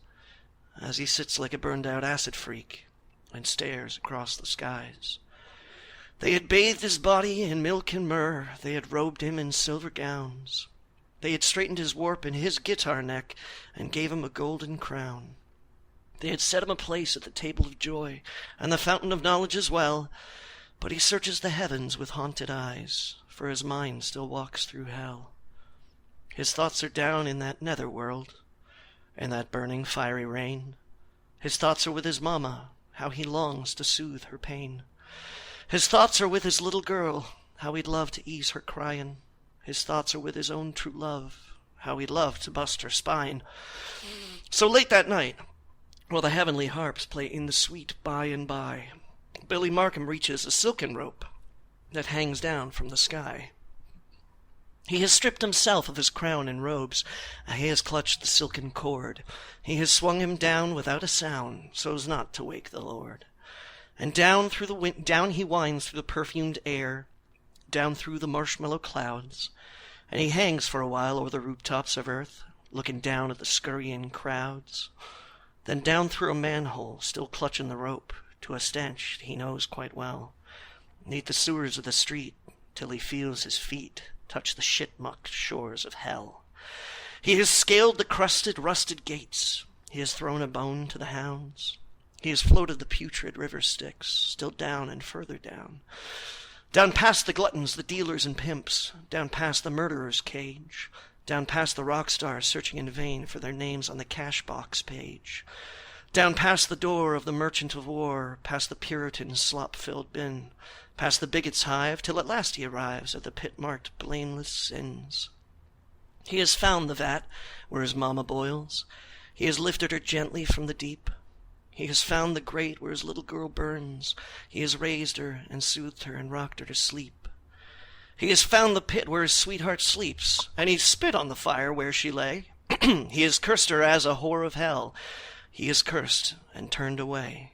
C: as he sits like a burned-out acid freak and stares across the skies. They had bathed his body in milk and myrrh. They had robed him in silver gowns. They had straightened his warp in his guitar neck and gave him a golden crown. They had set him a place at the table of joy and the fountain of knowledge as well. But he searches the heavens with haunted eyes, for his mind still walks through hell. His thoughts are down in that nether world, in that burning fiery rain. His thoughts are with his mama, how he longs to soothe her pain. His thoughts are with his little girl, how he'd love to ease her crying. His thoughts are with his own true love, how he'd love to bust her spine. So late that night, while the heavenly harps play in the sweet by and by, Billy Markham reaches a silken rope that hangs down from the sky. He has stripped himself of his crown and robes, and he has clutched the silken cord. He has swung him down without a sound, so as not to wake the Lord. And down he winds through the perfumed air, down through the marshmallow clouds, and he hangs for a while o'er the rooftops of earth, looking down at the scurrying crowds. Then down through a manhole, still clutching the rope, to a stench he knows quite well, 'neath the sewers of the street, till he feels his feet touch the shit-mucked shores of hell. He has scaled the crusted, rusted gates. He has thrown a bone to the hounds. He has floated the putrid river Styx, still down and further down. Down past the gluttons, the dealers and pimps, down past the murderer's cage, down past the rock stars searching in vain for their names on the cash box page, down past the door of the merchant of war, past the Puritan's slop-filled bin, past the bigot's hive, till at last he arrives at the pit-marked blameless sins. He has found the vat where his mama boils. He has lifted her gently from the deep. He has found the grate where his little girl burns. He has raised her and soothed her and rocked her to sleep. He has found the pit where his sweetheart sleeps, and he spit on the fire where she lay. He has cursed her as a whore of hell. He has cursed and turned away.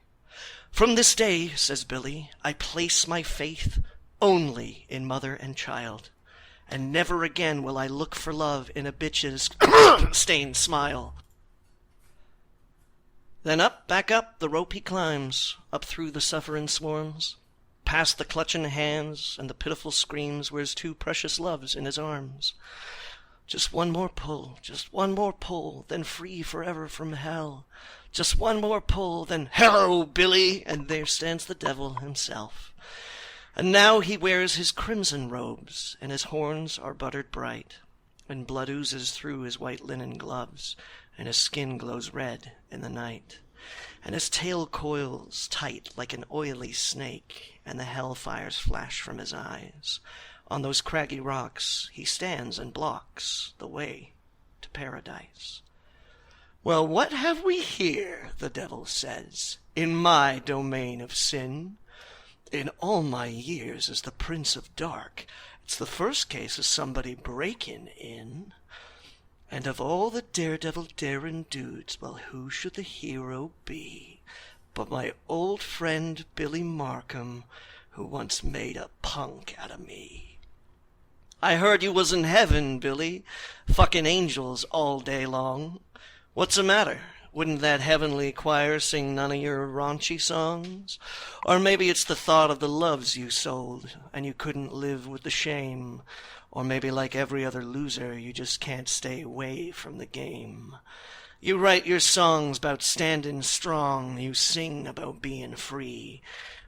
C: From this day, says Billy, I place my faith only in mother and child, and never again will I look for love in a bitch's stained smile. Then up, back up, the rope he climbs, up through the suffering swarms, past the clutching hands and the pitiful screams where his two precious loves in his arms. Just one more pull, then free forever from hell. Just one more pull, then hello, Billy, and there stands the devil himself. And now he wears his crimson robes, and his horns are buttered bright, and blood oozes through his white linen gloves, and his skin glows red in the night, and his tail coils tight like an oily snake, and the hellfires flash from his eyes. On those craggy rocks he stands and blocks the way to paradise. Well, what have we here, the devil says, in my domain of sin? In all my years as the Prince of Dark, it's the first case of somebody breaking in. And of all the daredevil daring dudes, well, who should the hero be but my old friend Billy Markham, who once made a punk out of me? I heard you was in heaven, Billy, fucking angels all day long. What's the matter? Wouldn't that heavenly choir sing none of your raunchy songs? Or maybe it's the thought of the loves you sold, and you couldn't live with the shame. Or maybe like every other loser, you just can't stay away from the game. You write your songs about standing strong, you sing about being free.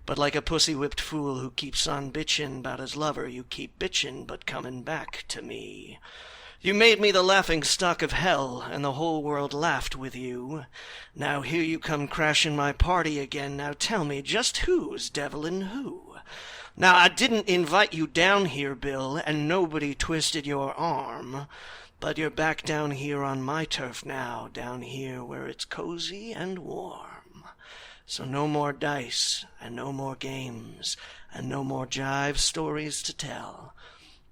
C: But like a pussy-whipped fool who keeps on bitchin' about his lover, you keep bitchin' but coming back to me. You made me the laughing stock of hell, and the whole world laughed with you. Now here you come crashing my party again. Now tell me, just who's devilin' who? Now I didn't invite you down here, Bill, and nobody twisted your arm. But you're back down here on my turf now, down here where it's cozy and warm. So no more dice, and no more games, and no more jive stories to tell.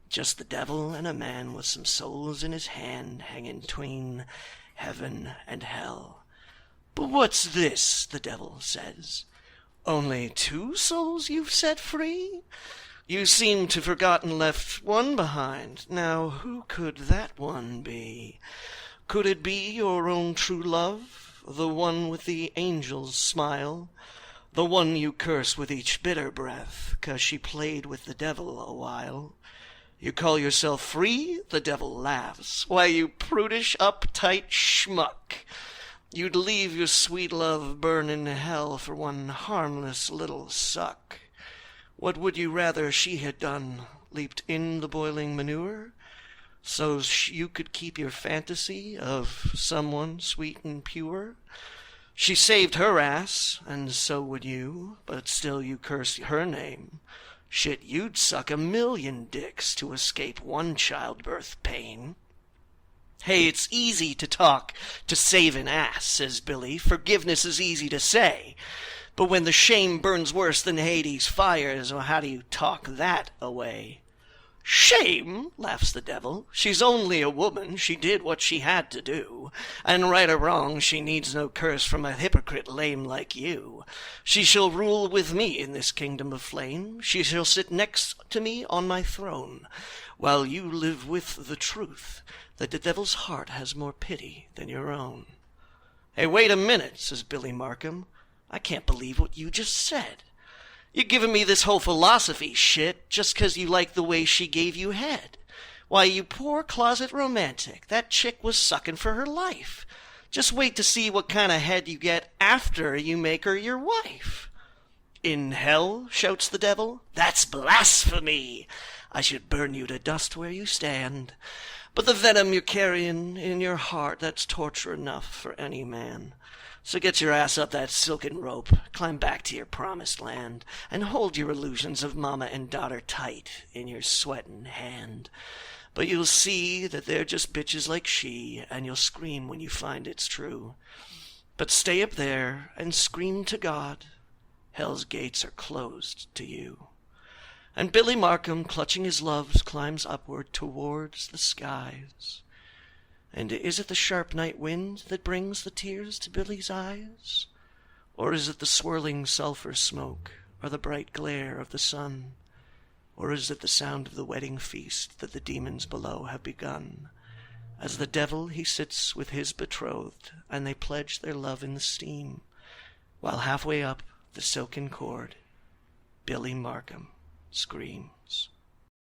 C: Just the devil and a man with some souls in his hand hanging tween heaven and hell. But what's this, the devil says? Only 2 souls you've set free? You seem to forgotten left one behind. Now who could that one be? Could it be your own true love, the one with the angel's smile? The one you curse with each bitter breath, 'cause she played with the devil a while? You call yourself free? The devil laughs. Why, you prudish, uptight schmuck. You'd leave your sweet love burn in hell for one harmless little suck. What would you rather she had done? Leaped in the boiling manure? So you could keep your fantasy of someone sweet and pure? She saved her ass, and so would you, but still you curse her name. Shit, you'd suck 1,000,000 dicks to escape one childbirth pain. Hey, it's easy to talk to save an ass, says Billy. Forgiveness is easy to say. But when the shame burns worse than Hades' fires, well, how do you talk that away? Shame, laughs the devil. She's only a woman. She did what she had to do. And right or wrong, she needs no curse from a hypocrite lame like you. She shall rule with me in this kingdom of flame. She shall sit next to me on my throne, while you live with the truth that the devil's heart has more pity than your own. Hey, wait a minute, says Billy Markham. I can't believe what you just said. You're giving me this whole philosophy shit just 'cause you like the way she gave you head. Why, you poor closet romantic, that chick was sucking for her life. Just wait to see what kind of head you get after you make her your wife. In hell, shouts the devil, that's blasphemy. I should burn you to dust where you stand. But the venom you're carrying in your heart, that's torture enough for any man. So get your ass up that silken rope, climb back to your promised land, and hold your illusions of mama and daughter tight in your sweating hand. But you'll see that they're just bitches like she, and you'll scream when you find it's true. But stay up there and scream to God, hell's gates are closed to you. And Billy Markham, clutching his loves, climbs upward towards the skies. And is it the sharp night wind that brings the tears to Billy's eyes? Or is it the swirling sulphur smoke, or the bright glare of the sun? Or is it the sound of the wedding feast that the demons below have begun? As the devil he sits with his betrothed, and they pledge their love in the steam, while halfway up the silken cord, Billy Markham screams.